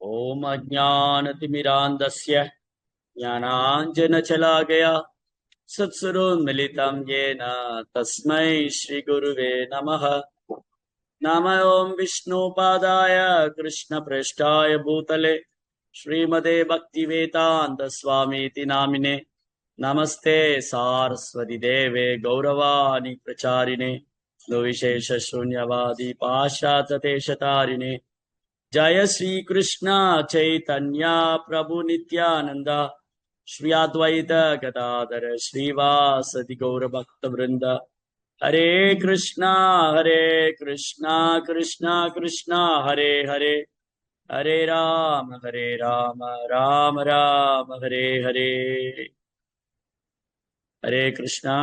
ओम अज्ञानतिमिरान्धस्य ज्ञानाञ्जनशलाकया सत्सुरोन्मिलितं येन तस्मै श्रीगुरुवे नमः। नमो ओं विष्णुपादाय कृष्णप्रेष्ठाय भूतले श्रीमते भक्तिवेदान्तस्वामीति नामिने नमस्ते सारस्वती देवे गौरवाणी प्रचारिणे निर्विशेषशून्यवादी पाश्चात्यदेशतारिणे जय श्री कृष्ण चैतन्य प्रभु नित्यानंद श्री अद्वैत गदाधर श्रीवासदि गौर भक्त वृंद हरे कृष्णा कृष्णा कृष्णा हरे हरे हरे राम राम राम हरे हरे हरे कृष्णा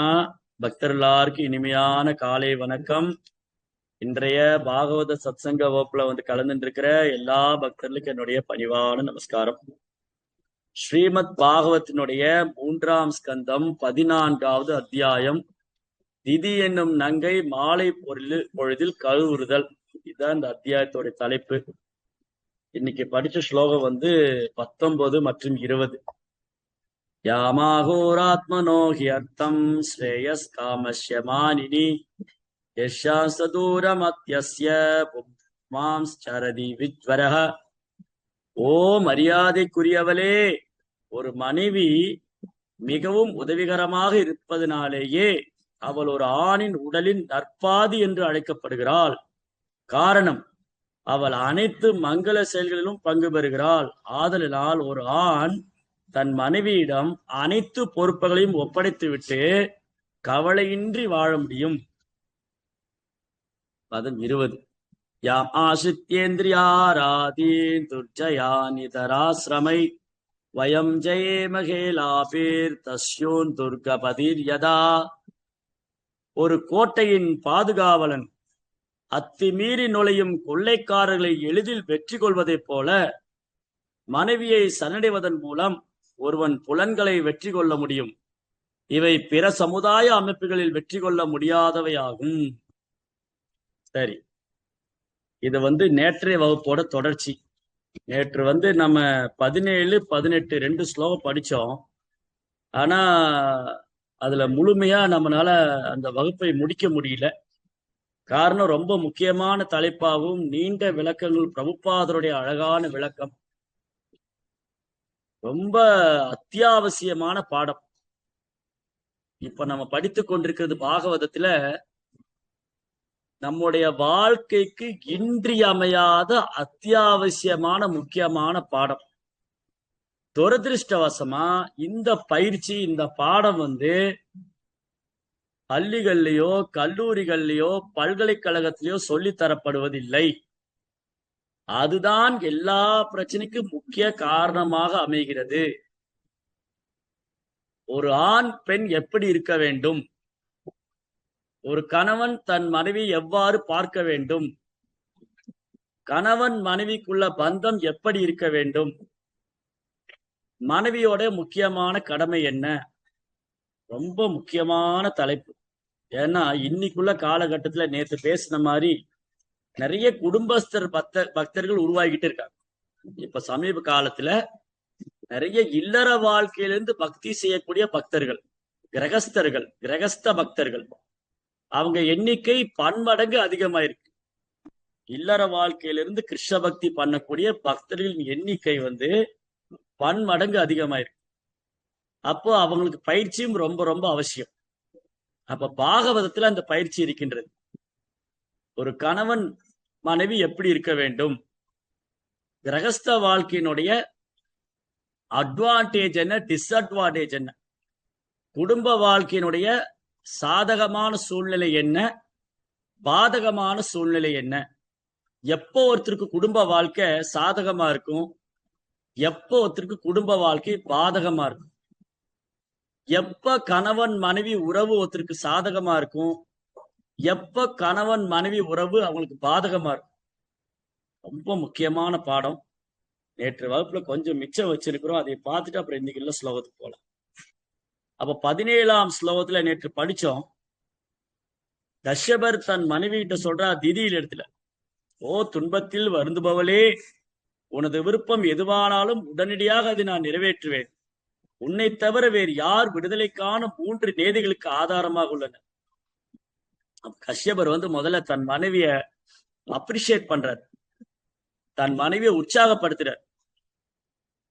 பக்தர்களாருக்கு இனிமையான காலை வணக்கம். இன்றைய பாகவத சத்சங்க வகுப்புல கலந்துட்டு இருக்கிற எல்லா பக்தர்களுக்கும் என்னுடைய பணிவான நமஸ்காரம். ஸ்ரீமத் பாகவத்தினுடைய 3ஆம் ஸ்கந்தம் 14வது அத்தியாயம் திதி என்னும் நங்கை மாலை பொழுதில் கழுவுறுதல். இதுதான் இந்த அத்தியாயத்தோட தலைப்பு. இன்னைக்கு படிச்ச ஸ்லோகம் 19 மற்றும் 20. யாமாகோராத்மனோஹி அர்த்தம் ஸ்ரேயஸ் காமஸ்ய மானினி யஸ்யாஸ்தூரமத்யஸ்ய புமாம்ஸ்சரதி விஜ்வரஹ. ஓ மரியாதைக்குரியவளே, ஒரு மனைவி மிகவும் உதவிகரமாக இருப்பதனாலேயே அவள் ஒரு ஆணின் உடலின் நற்பாதி என்று அழைக்கப்படுகிறாள். காரணம், அவள் அனைத்து மங்கள செயல்களிலும் பங்கு பெறுகிறாள். ஆதலினால் ஒரு ஆண் தன் மனைவியிடம் அனைத்து பொறுப்புகளையும் ஒப்படைத்துவிட்டு கவலையின்றி வாழ முடியும். பதம் 20. யாம் ஆசித்யேந்திரியாராதீன் துர்ஜயானிதராசிரமை வயம் ஜெயே மகேலாபீர் தஸ்யோன் துர்கபதிர் யதா. ஒரு கோட்டையின் பாதுகாவலன் அத்துமீறி நுழையும் கொள்ளைக்காரர்களை எளிதில் வெற்றி கொள்வதைப் போல மனைவியை சரணடைவதன் மூலம் ஒருவன் புலன்களை வெற்றி கொள்ள முடியும். இவை பிற சமுதாய அமைப்புகளில் வெற்றி கொள்ள முடியாதவையாகும். சரி, இது நேற்றைய வகுப்போட தொடர்ச்சி. நேற்று நம்ம 17, 18 2 ஸ்லோகம் படிச்சோம். ஆனா அதுல முழுமையா நம்மளால அந்த வகுப்பை முடிக்க முடியல. காரணம், ரொம்ப முக்கியமான தலைப்பாகவும் நீண்ட விளக்கங்கள், பிரபுபாதருடைய அழகான விளக்கம், ரொம்ப அத்தியாவசியமான பாடம். இப்ப நம்ம படித்து கொண்டிருக்கிறது பாகவதத்துல நம்முடைய வாழ்க்கைக்கு இன்றியமையாத அத்தியாவசியமான முக்கியமான பாடம். துரதிருஷ்டவசமா இந்த பயிற்சி, இந்த பாடம் பள்ளிகள்லயோ கல்லூரிகள்லயோ பல்கலைக்கழகத்திலேயோ சொல்லித்தரப்படுவதில்லை. அதுதான் எல்லா பிரச்சனைக்கும் முக்கிய காரணமாக அமைகிறது. ஒரு ஆண் பெண் எப்படி இருக்க வேண்டும், ஒரு கணவன் தன் மனைவி எவ்வாறு பார்க்க வேண்டும், கணவன் மனைவிக்குள்ள பந்தம் எப்படி இருக்க வேண்டும், மனைவியோட முக்கியமான கடமை என்ன, ரொம்ப முக்கியமான தலைப்பு. ஏன்னா இன்னைக்குள்ள காலகட்டத்துல நேற்று பேசின மாதிரி நிறைய குடும்பஸ்தர் பக்தர்கள் உருவாகிட்டு இருக்காங்க. இப்ப சமீப காலத்துல நிறைய இல்லற வாழ்க்கையிலிருந்து பக்தி செய்யக்கூடிய பக்தர்கள், கிரகஸ்தர்கள், கிரகஸ்த பக்தர்கள், அவங்க எண்ணிக்கை பன்மடங்கு அதிகமாயிருக்கு. இல்லற வாழ்க்கையிலிருந்து கிருஷ்ண பக்தி பண்ணக்கூடிய பக்தர்களின் எண்ணிக்கை பன்மடங்கு அதிகமாயிருக்கு. அப்போ அவங்களுக்கு பயிற்சியும் ரொம்ப ரொம்ப அவசியம். அப்ப பாகவதத்துல அந்த பயிற்சி இருக்கின்றது. ஒரு கணவன் மனைவி எப்படி இருக்க வேண்டும், கிரகஸ்த வாழ்க்கையினுடைய அட்வான்டேஜ் என்ன, டிஸ்அட்வான்டேஜ் என்ன, குடும்ப வாழ்க்கையினுடைய சாதகமான சூழ்நிலை என்ன, பாதகமான சூழ்நிலை என்ன, எப்போ ஒருத்தருக்கு குடும்ப வாழ்க்கை சாதகமா இருக்கும், எப்போ ஒருத்தருக்கு குடும்ப வாழ்க்கை பாதகமா இருக்கும், எப்ப கணவன் மனைவி உறவு ஒருத்தருக்கு சாதகமா இருக்கும், எப்ப கணவன் மனைவி உறவு அவங்களுக்கு பாதகமா இருக்கும். ரொம்ப முக்கியமான பாடம். நேற்று வகுப்புல கொஞ்சம் மிச்சம் வச்சிருக்கிறோம், அதை பார்த்துட்டு அப்புறம் இன்னைக்கு ஸ்லோகத்துக்கு போலாம். அப்ப 17ஆம் ஸ்லோகத்துல நேற்று படிச்சோம். கஷ்யபர் தன் மனைவி கிட்ட சொல்றா, திதியில் இடத்துல, ஓ துன்பத்தில் வருந்துபவளே, உனது விருப்பம் எதுவானாலும் உடனடியாக அதை நான் நிறைவேற்றுவேன். உன்னை தவிர வேறு யார் விடுதலைக்கான 3 நேதிகளுக்கு ஆதாரமாக உள்ளனர். கஷ்யபர் முதல்ல தன் மனைவிய அப்ரிஷியேட் பண்றார், தன் மனைவியை உற்சாகப்படுத்துறார்.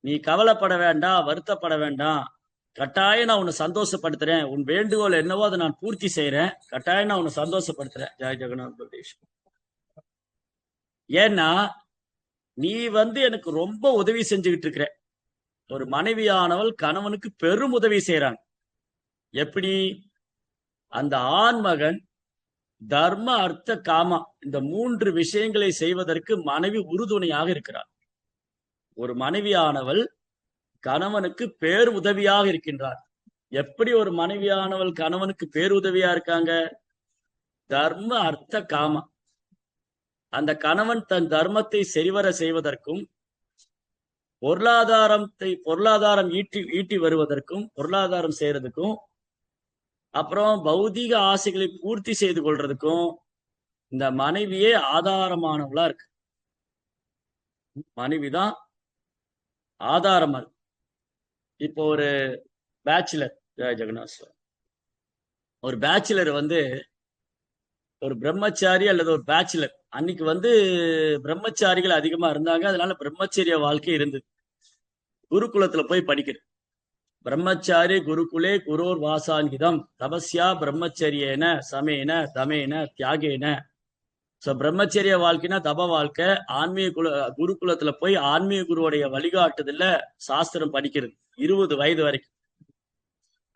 நீ கவலைப்பட வேண்டாம், வருத்தப்பட வேண்டாம், கட்டாயம் நான் உன்னை சந்தோஷப்படுத்துறேன். உன் வேண்டுகோள் என்னவோ அதை நான் பூர்த்தி செய்யறேன். கட்டாயம் நான் உன்னை சந்தோஷப்படுத்துறேன். ஜெய் ஜெகநாத் பிரதேஷ். ஏன்னா நீ எனக்கு ரொம்ப உதவி செஞ்சுக்கிட்டு இருக்கிற. ஒரு மனைவியானவள் கணவனுக்கு பெரும் உதவி செய்யறாங்க. எப்படி? அந்த ஆண்மகன் தர்ம அர்த்த காமா இந்த 3 விஷயங்களை செய்வதற்கு மனைவி உறுதுணையாக இருக்கிறார். ஒரு மனைவியானவள் கணவனுக்கு பேர் உதவியாக இருக்கின்றார். எப்படி ஒரு மனைவியானவள் கணவனுக்கு பேருதவியா இருக்காங்க? தர்ம அர்த்த காமா. அந்த கணவன் தன் தர்மத்தை சரிவர செய்வதற்கும் பொருளாதாரம் ஈட்டி வருவதற்கும், பொருளாதாரம் செய்யறதுக்கும், அப்புறம் பௌதீக ஆசைகளை பூர்த்தி செய்து கொள்றதுக்கும் இந்த மனைவியே ஆதாரமானவளா இருக்கு. மனைவிதான் ஆதாரமா இருக்கு. இப்போ ஒரு பேச்சுலர், ஜெகநாத், ஒரு பேச்சுலர் ஒரு பிரம்மச்சாரி அல்லது ஒரு பேச்சுலர், அன்னைக்கு பிரம்மச்சாரிகள் அதிகமா இருந்தாங்க. அதனால பிரம்மச்சரிய வாழ்க்கை இருந்தது. குருகுலத்துல போய் படிக்கிறது. பிரம்மச்சாரி குருகுலே குரோர் வாசான்கிதம் தபஸ்யா பிரம்மச்சரியேன சமேன தமேன தியாகேன. சோ பிரம்மச்சரிய வாழ்க்கைனா தப வாழ்க்கை. குருகுலத்துல போய் ஆன்மீக குருவுடைய வழிகாட்டுதல்ல சாஸ்திரம் படிக்கிறது 20 வயது வரைக்கும்.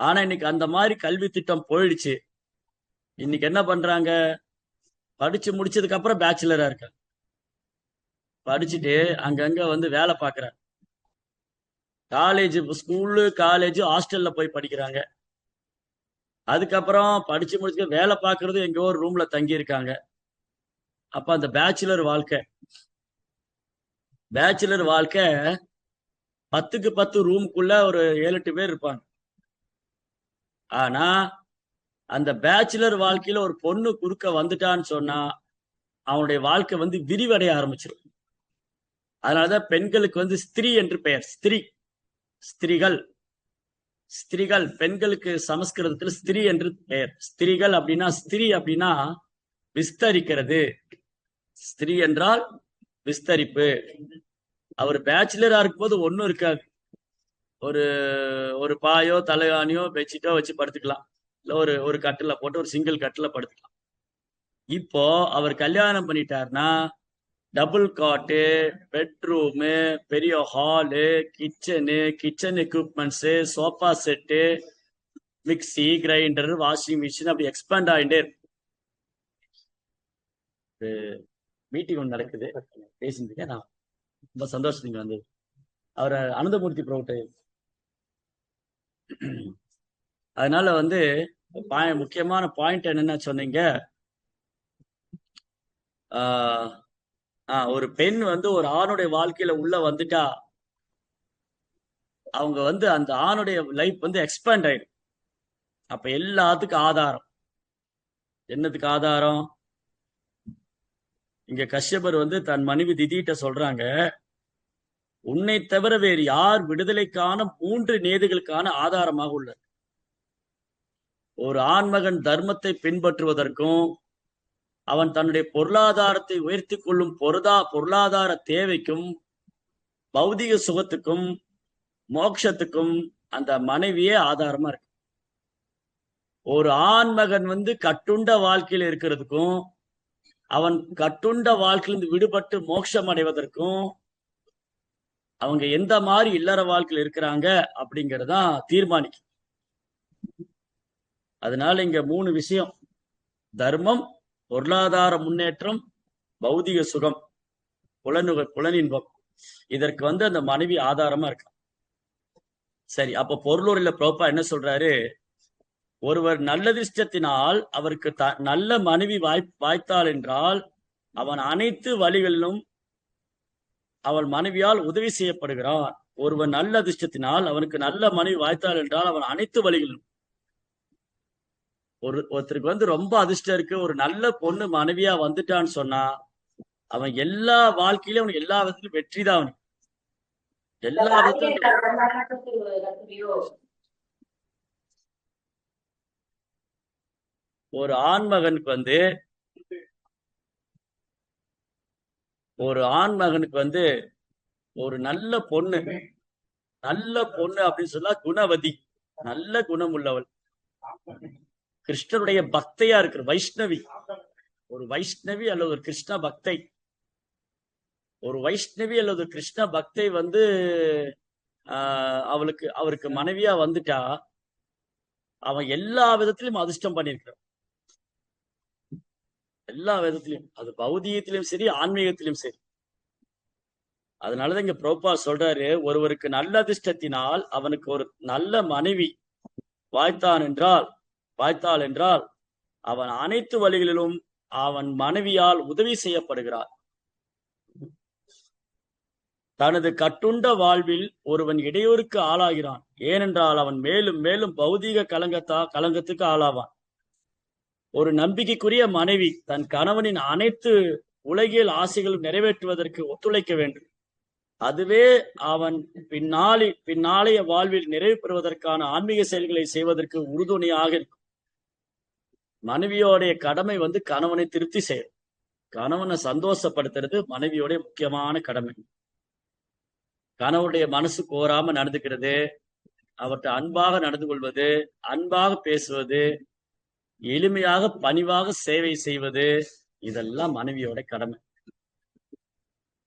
ஆனா இன்னைக்கு அந்த மாதிரி கல்வி திட்டம் போயிடுச்சு. இன்னைக்கு என்ன பண்றாங்க? படிச்சு முடிச்சதுக்கு அப்புறம் பேச்சுலரா இருக்காங்க. படிச்சுட்டு அங்கங்க வேலை பார்க்கறாங்க. ஸ்கூலு காலேஜ் ஹாஸ்டல்ல போய் படிக்கிறாங்க. அதுக்கப்புறம் படிச்சு முடிச்சு வேலை பார்க்கறது எங்கோ ஒரு ரூம்ல தங்கி இருக்காங்க. அப்ப அந்த பேச்சுலர் வாழ்க்கை 10க்கு 10 ரூமுக்குள்ள ஒரு 7-8 பேர் இருப்பாங்க. ஆனா அந்த பேச்சுலர் வாழ்க்கையில ஒரு பொண்ணு குறுக்க வந்துட்டான்னு சொன்னா அவனுடைய வாழ்க்கை விரிவடைய ஆரம்பிச்சிடும். அதனாலதான் பெண்களுக்கு ஸ்திரீ என்று பெயர். ஸ்திரீகள் பெண்களுக்கு சமஸ்கிருதத்தில் ஸ்திரீ என்று பெயர். ஸ்திரீகள் அப்படின்னா, ஸ்திரீ அப்படின்னா விஸ்தரிக்கிறது. ஸ்திரீ என்றால் விஸ்தரிப்பு. அவர் பேச்சுலரா இருக்கும்போது ஒண்ணும் இருக்காது. ஒரு பாயோ தலைகாணியோ பெட்ஷீட்டோ வச்சு படுத்துக்கலாம். இல்ல ஒரு கட்டில போட்டு ஒரு சிங்கிள் கட்டில படுத்துக்கலாம். இப்போ அவர் கல்யாணம் பண்ணிட்டாருன்னா டபுள் காட்டு, பெட்ரூமு, பெரிய hall, kitchen equipments, sofa set, mixie, grinder, washing machine, அப்படி எக்ஸ்பேண்ட் ஆகிட்டே இருக்கு. மீட்டிங் ஒன்று நடக்குது, பேசிட்டு நான் ரொம்ப சந்தோஷம். அவரை அனந்தமூர்த்தி ப்ரோட்டு. அதனால முக்கியமான பாயிண்ட் என்னன்னா சொன்னீங்க, ஒரு பெண் ஒரு ஆணுடைய வாழ்க்கையில உள்ள வந்துட்டா அவங்க அந்த ஆணுடைய லைஃப் எக்ஸ்பேண்ட் ஆயிடும். அப்ப எல்லாத்துக்கும் ஆதாரம் என்னதுக்கு ஆதாரம்? இங்க கஷ்யபர் தன் மனைவி திதிட்ட சொல்றாங்க, உன்னை தவிர வேறு யார் விடுதலைக்கான 3 நேதிகளுக்கான ஆதாரமாக உள்ளது. ஒரு ஆண்மகன் தர்மத்தை பின்பற்றுவதற்கும், அவன் தன்னுடைய பொருளாதாரத்தை உயர்த்தி கொள்ளும் பொருளாதார தேவைக்கும், பௌதிக சுகத்துக்கும், மோட்சத்துக்கும் அந்த மனைவியே ஆதாரமா இருக்கு. ஒரு ஆண்மகன் கட்டுண்ட வாழ்க்கையில் இருக்கிறதுக்கும், அவன் கட்டுண்ட வாழ்க்கையிலிருந்து விடுபட்டு மோட்சம் அடைவதற்கும் அவங்க எந்த மாதிரி இல்லற வாழ்க்கையில் இருக்கிறாங்க அப்படிங்கறதான் தீர்மானிக்கும். அதனால இங்க 3 விஷயம்: தர்மம், பொருளாதார முன்னேற்றம், பௌதிக சுகம், புலனின்பம். இதற்கு அந்த மனைவி ஆதாரமா இருக்க. சரி, அப்ப பொருளூரில் பிரபா என்ன சொல்றாரு? ஒருவர் நல்லதிஷ்டத்தினால் அவருக்கு நல்ல மனைவி வாய்த்தாள் என்றால் அவன் அனைத்து வழிகளிலும் அவள் மனைவியால் உதவி செய்யப்படுகிறான். ஒருவன் நல்ல அதிர்ஷ்டத்தினால் அவனுக்கு நல்ல மனைவி வாய்த்தாள் என்றால் அவன் அனைத்து வழிகளிலும். ஒருத்தருக்கு ரொம்ப அதிர்ஷ்டம் இருக்கு, ஒரு நல்ல பொண்ணு மனைவியா வந்துட்டான்னு சொன்னா அவன் எல்லா வாழ்க்கையிலும் அவனுக்கு எல்லா விதத்திலும் வெற்றி தான். அவனுக்கு எல்லா விதத்திலும் ஒரு ஆண்மகனுக்கு வந்து ஒரு நல்ல பொண்ணு அப்படின்னு சொன்னா குணவதி, நல்ல குணம் உள்ளவள், கிருஷ்ணனுடைய பக்தையா இருக்கிற வைஷ்ணவி, ஒரு வைஷ்ணவி அல்லது ஒரு கிருஷ்ண பக்தை, ஒரு வைஷ்ணவி அல்லது கிருஷ்ண பக்தை வந்து அவருக்கு மனைவியா வந்துட்டா அவன் எல்லா விதத்திலும் அதிர்ஷ்டம் பண்ணியிருக்கிறான். எல்லா விதத்திலும், அது பௌதிகத்திலும் சரி ஆன்மீகத்திலும் சரி. அதனாலதான் இங்க பிரபுபா சொல்றாரு, ஒருவருக்கு நல்ல அதிர்ஷ்டத்தினால் அவனுக்கு ஒரு நல்ல மனைவி வாய்த்தாள் என்றால் அவன் அனைத்து வழிகளிலும் அவன் மனைவியால் உதவி செய்யப்படுகிறார். தனது கட்டுண்ட வாழ்வில் ஒருவன் இடையூறுக்கு ஆளாகிறான். ஏனென்றால் அவன் மேலும் மேலும் பௌதீக கலங்கத்துக்கு ஆளாவான். ஒரு நம்பிக்கைக்குரிய மனைவி தன் கணவனின் அனைத்து உலகியல் ஆசைகளும் நிறைவேற்றுவதற்கு ஒத்துழைக்க வேண்டும். அதுவே அவன் பின்னாளைய வாழ்வில் நிறைவு பெறுவதற்கான ஆன்மீக செயல்களை செய்வதற்கு உறுதுணையாக இருக்கும். மனைவியோடைய கடமை வந்து கணவனை திருப்தி செய்யும். கணவனை சந்தோஷப்படுத்துறது மனைவியோடைய முக்கியமான கடமை. கணவனுடைய மனசு கோராம நடந்துக்கிறது, அவர்கிட்ட அன்பாக நடந்து கொள்வது, அன்பாக பேசுவது, எளிமையாக பணிவாக சேவை செய்வது, இதெல்லாம் மனைவியோட கடமை.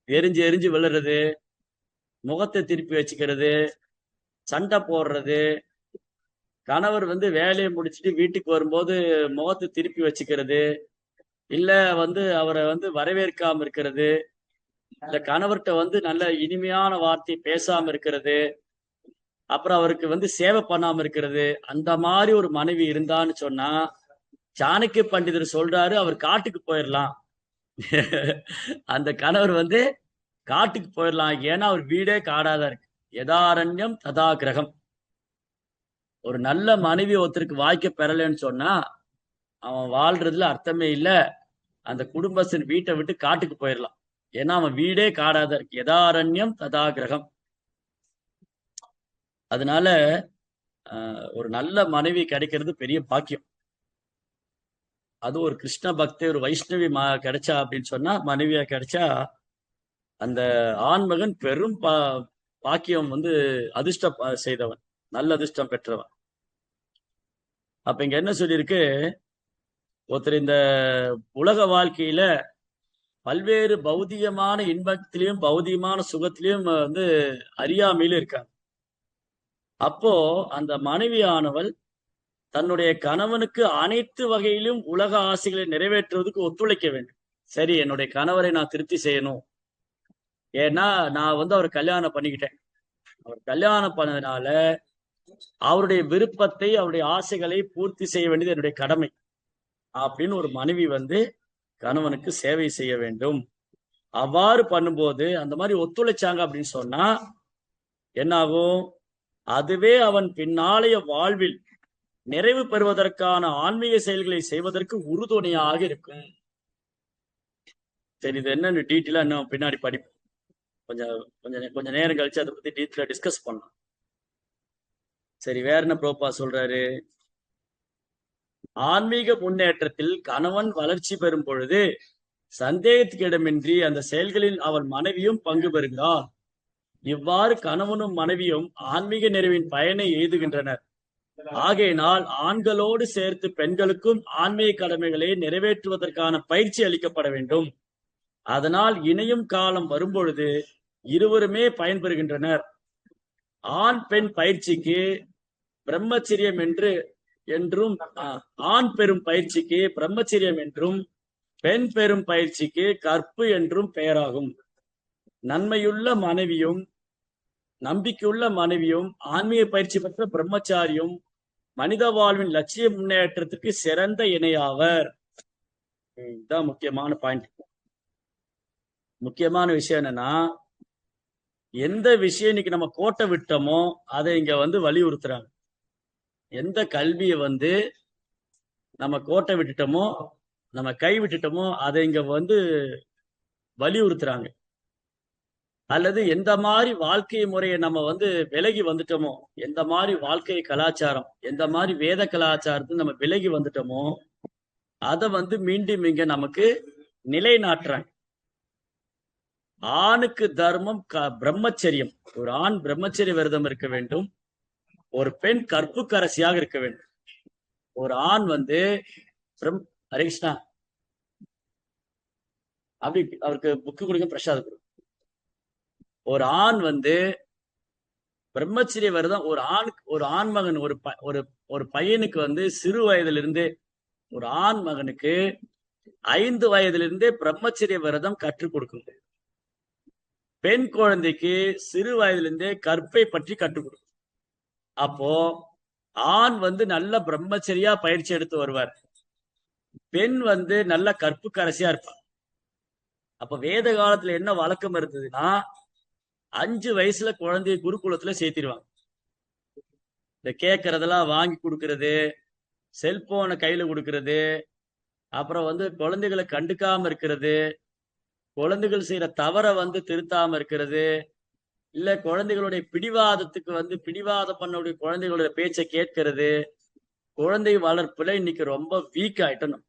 எரிஞ்சு விழுறது, முகத்தை திருப்பி வச்சுக்கிறது, சண்டை போடுறது, கணவர் வந்து வேலையை முடிச்சுட்டு வீட்டுக்கு வரும்போது முகத்தை திருப்பி வச்சுக்கிறது, இல்ல வந்து அவரை வந்து வரவேற்காம இருக்கிறது, இல்ல கணவர்கிட்ட வந்து நல்ல இனிமையான வார்த்தை பேசாம இருக்கிறது, அப்புறம் அவருக்கு வந்து சேவை பண்ணாம இருக்கிறது, அந்த மாதிரி ஒரு மனைவி இருந்தான்னு சொன்னா சாணக்கிய பண்டிதர் சொல்றாரு, அவர் காட்டுக்கு போயிடலாம். அந்த கணவர் வந்து காட்டுக்கு போயிடலாம், ஏன்னா அவர் வீடே காடாதான் இருக்கு. யதாரண்யம் ததா கிரகம். ஒரு நல்ல மனைவி ஒருத்தருக்கு வாய்க்க பெறலன்னு சொன்னா அவன் வாழ்றதுல அர்த்தமே இல்ல. அந்த குடும்பத்தின் வீட்டை விட்டு காட்டுக்கு போயிடலாம், ஏன்னா அவன் வீடே காடாதான் இருக்கு. யதாரண்யம் ததா கிரகம். அதனால ஒரு நல்ல மனைவி கிடைக்கிறது பெரிய பாக்கியம். அது ஒரு கிருஷ்ண பக்தி, ஒரு வைஷ்ணவி கிடைச்சா அப்படின்னு சொன்னா, மனைவியா கிடைச்சா அந்த ஆண்மகன் பெரும் பாக்கியம் வந்து அதிர்ஷ்டம் செய்தவன், நல்ல அதிர்ஷ்டம் பெற்றவன். அப்ப இங்க என்ன சொல்லியிருக்கு, ஒருத்தர் இந்த உலக வாழ்க்கையில பல்வேறு பௌதிகமான இன்பத்திலையும் பௌதிகமான சுகத்திலையும் வந்து அறியாமையிலும் இருக்காங்க. அப்போ அந்த மனைவியானவள் தன்னுடைய கணவனுக்கு அனைத்து வகையிலும் உலக ஆசைகளை நிறைவேற்றுவதற்கு ஒத்துழைக்க வேண்டும். சரி, என்னுடைய கணவரை நான் திருப்தி செய்யணும், ஏன்னா நான் வந்து அவர் கல்யாணம் பண்ணிக்கிட்டேன், அவர் கல்யாணம் பண்ணதுனால அவருடைய விருப்பத்தை அவருடைய ஆசைகளை பூர்த்தி செய்ய வேண்டியது என்னுடைய கடமை அப்படின்னு ஒரு மனைவி வந்து கணவனுக்கு சேவை செய்ய வேண்டும். அவ்வாறு பண்ணும்போது அந்த மாதிரி ஒத்துழைச்சாங்க அப்படின்னு சொன்னா என்னாகும், அதுவே அவன் பின்னாளைய வாழ்வில் நிறைவு பெறுவதற்கான ஆன்மீக செயல்களை செய்வதற்கு உறுதுணையாக இருக்கும். சரி, இது என்னன்னு டீட்டெயிலா இன்னும் பின்னாடி படிப்போம். கொஞ்சம் நேரம் கழிச்சு அதை பத்தி டீட்டெயிலா டிஸ்கஸ் பண்ணலாம். சரி, வேற என்ன ப்ரோப்பா சொல்றாரு, ஆன்மீக முன்னேற்றத்தில் கணவன் வளர்ச்சி பெறும் பொழுது சந்தேகத்துக்கு இடமின்றி அந்த செயல்களில் அவள் மனைவியும் பங்கு பெறுகிறார். இவ்வாறு கணவனும் மனைவியும் ஆன்மீக நிறைவின் பயனை எய்துகின்றனர். ஆகையினால் ஆண்களோடு சேர்த்து பெண்களுக்கும் ஆன்மீக கடமைகளை நிறைவேற்றுவதற்கான பயிற்சி அளிக்கப்பட வேண்டும். அதனால் இணையும் காலம் வரும்பொழுது இருவருமே பயன்பெறுகின்றனர். ஆண் பெண் பயிற்சிக்கு பிரம்மச்சரியம் என்றும் ஆண் பெறும் பயிற்சிக்கு பிரம்மச்சரியம் என்றும் பெண் பெறும் பயிற்சிக்கு கற்பு என்றும் பெயராகும். நன்மையுள்ள மனைவியும் நம்பிக்கையுள்ள மனைவியும் ஆன்மீக பயிற்சி பெற்ற பிரம்மச்சாரியும் மனித வாழ்வின் லட்சிய முன்னேற்றத்துக்கு சிறந்த இணையாவர். இதுதான் முக்கியமான பாயிண்ட். முக்கியமான விஷயம் என்னன்னா, எந்த விஷயம் இன்னைக்கு நம்ம கோட்டை விட்டோமோ அதை இங்க வந்து வலியுறுத்துறாங்க. எந்த கல்வியை வந்து நம்ம கோட்டை விட்டுட்டோமோ, நம்ம கை விட்டுட்டோமோ, அதை இங்க வந்து வலியுறுத்துறாங்க. அல்லது எந்த மாதிரி வாழ்க்கை முறையை நம்ம விலகி வந்துட்டோமோ, எந்த மாதிரி வாழ்க்கை கலாச்சாரம், எந்த மாதிரி வேத கலாச்சாரத்தை நம்ம விலகி வந்துட்டோமோ, அதை மீண்டும் இங்க நமக்கு நிலைநாட்டுறாங்க. ஆணுக்கு தர்மம் பிரம்மச்சரியம். ஒரு ஆண் பிரம்மச்சரிய விரதம் இருக்க வேண்டும். ஒரு பெண் கற்புக்கரசியாக இருக்க வேண்டும். ஒரு ஆண் ஹரே கிருஷ்ணா, அப்படி அவருக்கு புக்கு கொடுங்க, பிரசாத கொடுங்க. ஒரு ஆண் பிரம்மச்சரிய விரதம் ஒரு ஆண்மகன் ஒரு பையனுக்கு சிறு வயதிலிருந்தே, ஒரு ஆண் மகனுக்கு 5 வயதிலிருந்தே பிரம்மச்சரிய விரதம் கற்றுக் கொடுக்கும். பெண் குழந்தைக்கு சிறு வயதிலிருந்தே கற்பை பற்றி கற்றுக் கொடுக்கும். அப்போ ஆண் நல்ல பிரம்மச்சரியா பயிற்சி எடுத்து வருவார். பெண் நல்ல கற்புக்கரசியா இருப்பார். அப்ப வேத காலத்துல என்ன வழக்கம் இருந்ததுன்னா, 5 வயசுல குழந்தைய குருகுலத்துல சேர்த்திருவாங்க. இந்த கேட்கறதெல்லாம் வாங்கி கொடுக்கறது, செல்போனை கையில கொடுக்கறது, அப்புறம் குழந்தைகளை கண்டுக்காம இருக்கிறது, குழந்தைகள் செய்யற தவற திருத்தாம இருக்கிறது, இல்ல குழந்தைகளுடைய பிடிவாதத்துக்கு பிடிவாதம் பண்ணக்கூடிய குழந்தைகளுடைய பேச்சை கேட்கிறது. குழந்தை வளர்ப்புல இன்னைக்கு ரொம்ப வீக் ஆயிட்டணும்.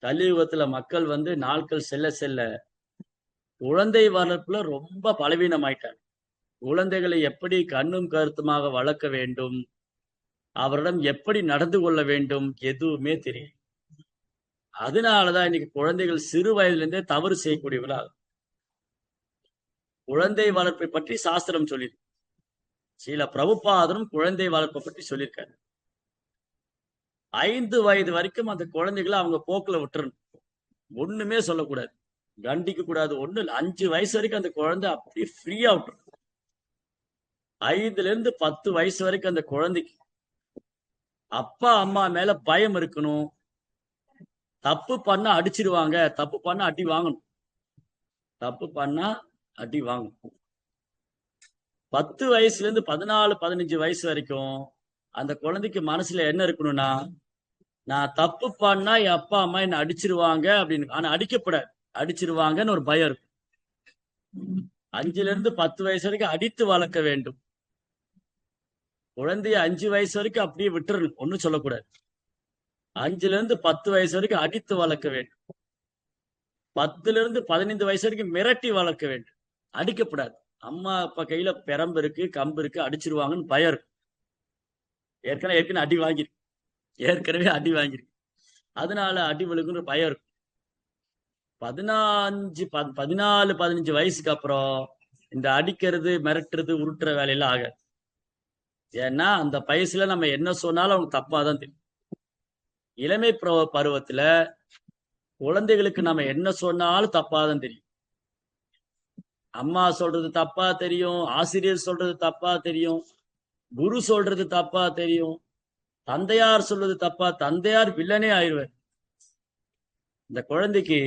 கலியுகத்துல மக்கள் நாட்கள் செல்ல செல்ல குழந்தை வளர்ப்புல ரொம்ப பலவீனமாயிட்டாங்க. குழந்தைகளை எப்படி கண்ணும் கருத்துமாக வளர்க்க வேண்டும், அவரிடம் எப்படி நடந்து கொள்ள வேண்டும், எதுவுமே தெரியும். அதனாலதான் இன்னைக்கு குழந்தைகள் சிறு வயதிலிருந்தே தவறு செய்யக்கூடியவர்களா. குழந்தை வளர்ப்பை பற்றி சாஸ்திரம் சொல்லி, சில பிரபுபாதரும் குழந்தை வளர்ப்பை பற்றி சொல்லியிருக்காரு. 5 வயது வரைக்கும் அந்த குழந்தைகளை அவங்க போக்குல விட்டுறணும். ஒண்ணுமே சொல்லக்கூடாது, கண்டிக்க கூடாது, ஒண்ணு இல்லை. 5 வயசு வரைக்கும் அந்த குழந்தை அப்படியே ஃப்ரீயா விட்டுரும். 5ல இருந்து 10 வயசு வரைக்கும் அந்த குழந்தைக்கு அப்பா அம்மா மேல பயம் இருக்கணும். தப்பு பண்ணா அடிச்சிருவாங்க, தப்பு பண்ணா அடி வாங்கணும், தப்பு பண்ணா அடி வாங்கணும். 10 வயசுல இருந்து 14, 15 வயசு வரைக்கும் அந்த குழந்தைக்கு மனசுல என்ன இருக்கணும்னா, நான் தப்பு பண்ணா என் அப்பா அம்மா என்ன அடிச்சிருவாங்க அப்படின்னு. ஆனா அடிக்கப்படாது, அடிச்சிருவாங்கன்னு ஒரு பயம் இருக்கும். 5ல இருந்து 10 வயசு வரைக்கும் அடித்து வளர்க்க வேண்டும். குழந்தைய 5 வயசு வரைக்கும் அப்படியே விட்டுறணும், ஒன்னும் சொல்லக்கூடாது. 5ல இருந்து 10 வயசு வரைக்கும் அடித்து வளர்க்க வேண்டும். 10ல இருந்து 15 வயசு வரைக்கும் மிரட்டி வளர்க்க வேண்டும், அடிக்கப்படாது. அம்மா அப்பா கையில பெரம்பு இருக்கு, கம்பு இருக்கு, அடிச்சிருவாங்கன்னு பயம் இருக்கு. ஏற்கனவே அடி வாங்கிருக்கு, ஏற்கனவே அடி வாங்கிருக்கு, அதனால அடி விழுகுன்ற பயம் இருக்கும். 14, 15 வயசுக்கு அப்புறம் இந்த அடிக்கிறது, மிரட்டுறது, உருட்டுற வேலையெல்லாம் ஆகாது. ஏன்னா அந்த வயசுல நம்ம என்ன சொன்னாலும் அவங்க தப்பாதான் தெரியும். இளமை பருவத்துல குழந்தைகளுக்கு நம்ம என்ன சொன்னாலும் தப்பாதான் தெரியும். அம்மா சொல்றது தப்பா தெரியும், ஆசிரியர் சொல்றது தப்பா தெரியும், குரு சொல்றது தப்பா தெரியும், தந்தையார் சொல்றது தப்பா, தந்தையார் வில்லனே ஆயிடுவார். இந்த குழந்தைக்கு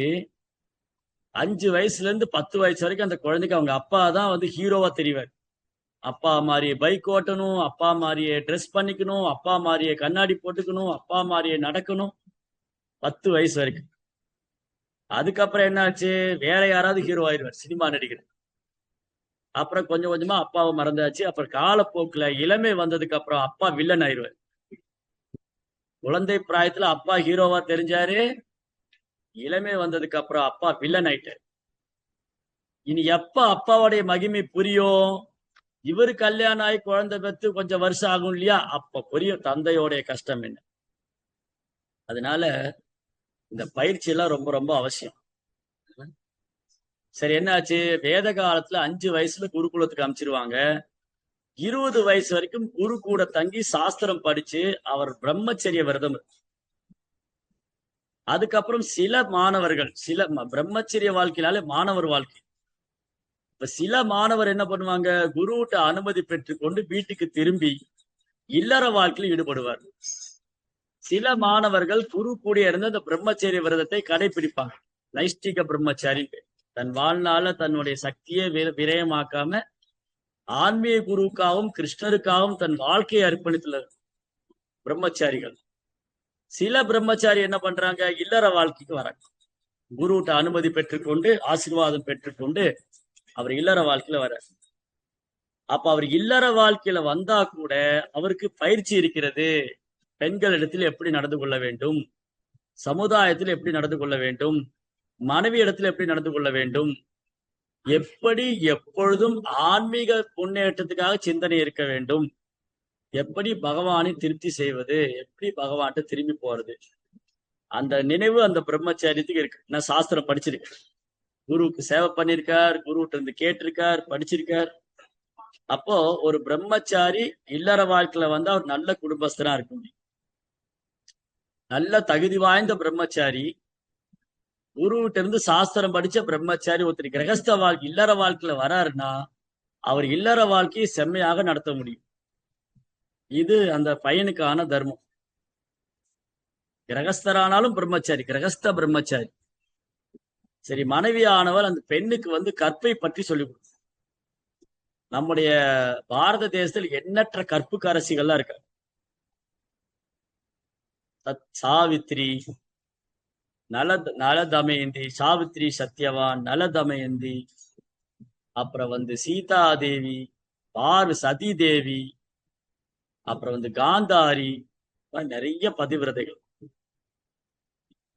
5 வயசுல இருந்து 10 வயசு வரைக்கும் அந்த குழந்தைக்கு அவங்க அப்பா தான் ஹீரோவா தெரிவார். அப்பா மாதிரியே பைக் ஓட்டணும், அப்பா மாதிரியே ட்ரெஸ் பண்ணிக்கணும், அப்பா மாதிரியே கண்ணாடி போட்டுக்கணும், அப்பா மாதிரியே நடக்கணும், 10 வயசு வரைக்கும். அதுக்கப்புறம் என்னாச்சு, வேற யாராவது ஹீரோ ஆயிடுவார், சினிமா நடிகர். அப்புறம் கொஞ்சம் கொஞ்சமா அப்பாவை மறந்தாச்சு. அப்புறம் காலப்போக்குல இளமை வந்ததுக்கு அப்புறம் அப்பா வில்லன் ஆயிடுவார். குழந்தை பிராயத்துல அப்பா ஹீரோவா தெரிஞ்சாரு, இளமை வந்ததுக்கு அப்புறம் அப்பா வில்லன் ஆயிட்டார். இனி எப்ப அப்பாவுடைய மகிமை புரியும், இவரு கல்யாணம் ஆகி குழந்தை பெற்று கொஞ்சம் வருஷம் ஆகும் இல்லையா, அப்ப புரியும் தந்தையோடைய கஷ்டம் என்ன. அதனால இந்த பயிற்சி எல்லாம் ரொம்ப ரொம்ப அவசியம். சரி, என்னாச்சு, வேத காலத்துல 5 வயசுல குருகுலத்துக்கு அமைச்சிருவாங்க. 20 வயசு வரைக்கும் குரு கூட தங்கி சாஸ்திரம் படிச்சு அவர் பிரம்மச்சரிய விரதம். அதுக்கப்புறம் சில மாணவர்கள், சில பிரம்மச்சரிய வாழ்க்கையினாலே மாணவர் வாழ்க்கை. இப்ப சில மாணவர் என்ன பண்ணுவாங்க, குருவிட்ட அனுமதி பெற்றுக்கொண்டு வீட்டுக்கு திரும்பி இல்லற வாழ்க்கையில் ஈடுபடுவார். சில மாணவர்கள் குரு கூடிய இருந்து அந்த பிரம்மச்சரிய விரதத்தை கடைபிடிப்பாங்க. நைஷ்டிக பிரம்மச்சாரி, தன் வாழ்நாள தன்னுடைய சக்தியை விரயமாக்காம ஆன்மீக குருவுக்காகவும் கிருஷ்ணருக்காகவும் தன் வாழ்க்கையை அர்ப்பணித்துள்ள பிரம்மச்சாரிகள். சில பிரம்மச்சாரி என்ன பண்றாங்க, இல்லற வாழ்க்கைக்கு வராங்க. குருட்ட அனுமதி பெற்றுக்கொண்டு ஆசீர்வாதம் பெற்றுக்கொண்டு அவர் இல்லற வாழ்க்கையில வர. அப்ப அவர் இல்லற வாழ்க்கையில வந்தா கூட அவருக்கு பயிற்சி இருக்கிறது. பெண்கள் இடத்தில் எப்படி நடந்து கொள்ள வேண்டும், சமுதாயத்தில் எப்படி நடந்து கொள்ள வேண்டும், மனைவி இடத்துல எப்படி நடந்து கொள்ள வேண்டும், எப்படி எப்பொழுதும் ஆன்மீக முன்னேற்றத்துக்காக சிந்தனை இருக்க வேண்டும், எப்படி பகவானை திருப்தி செய்வது, எப்படி பகவான்கிட்ட திரும்பி போறது, அந்த நினைவு அந்த பிரம்மச்சாரியத்துக்கு இருக்கு. நான் சாஸ்திரம் படிச்சிருக்கேன், குருவுக்கு சேவை பண்ணிருக்கார், குருகிட்ட இருந்து கேட்டிருக்கார், படிச்சிருக்கார். அப்போ ஒரு பிரம்மச்சாரி இல்லற வாழ்க்கையில வந்து அவர் நல்ல குடும்பஸ்தனா இருக்க முடியும். நல்ல தகுதி வாய்ந்த பிரம்மச்சாரி, குருவிட்ட இருந்து சாஸ்திரம் படிச்ச பிரம்மச்சாரி ஒருத்தர் கிரகஸ்த வாழ்க்கை இல்லற வாழ்க்கையில வராருன்னா அவர் இல்லற வாழ்க்கையை செம்மையாக நடத்த முடியும். இது அந்த பையனுக்கான தர்மம். கிரகஸ்தரானாலும் பிரம்மச்சாரி, கிரகஸ்த பிரம்மச்சாரி. சரி, மனைவி ஆனவர் அந்த பெண்ணுக்கு வந்து கற்பை பற்றி சொல்லிக் கொடுக்கும். நம்முடைய பாரத தேசத்தில் எண்ணற்ற கற்புக்கு அரசிகள்லாம் இருக்க. சாவித்ரி, நல சாவித்ரி, சத்யவான், நலதமயந்தி, அப்புறம் வந்து சீதா தேவி, சதி தேவி, அப்புறம் வந்து காந்தாரி, நிறைய பதிவிரதைகள்.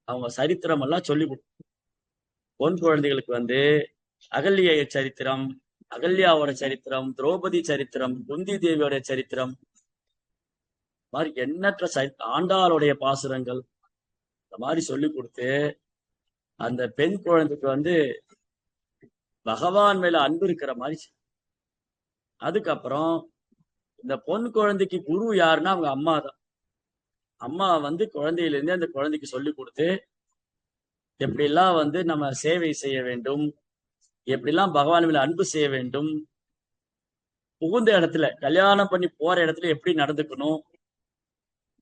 அவங்க சரித்திரம் எல்லாம் சொல்லி கொடுக்கும். பொன் குழந்தைகளுக்கு வந்து அகல்ய சரித்திரம், அகல்யாவோட சரித்திரம், திரௌபதி சரித்திரம், குந்தி தேவியோட சரித்திரம், மாதிரி எண்ணற்ற ஆண்டாளுடைய பாசுரங்கள், இந்த மாதிரி சொல்லி கொடுத்து அந்த பெண் குழந்தைக்கு வந்து பகவான் மேல அன்பு இருக்கிற மாதிரி. அதுக்கப்புறம் இந்த பொன் குழந்தைக்கு குரு யாருன்னா அவங்க அம்மா தான். அம்மா வந்து குழந்தையிலிருந்தே அந்த குழந்தைக்கு சொல்லி கொடுத்து எப்படிலாம் வந்து நம்ம சேவை செய்ய வேண்டும், எப்படிலாம் பகவான் மேல அன்பு செய்ய வேண்டும், புகுந்த இடத்துல கல்யாணம் பண்ணி போற இடத்துல எப்படி நடந்துக்கணும்,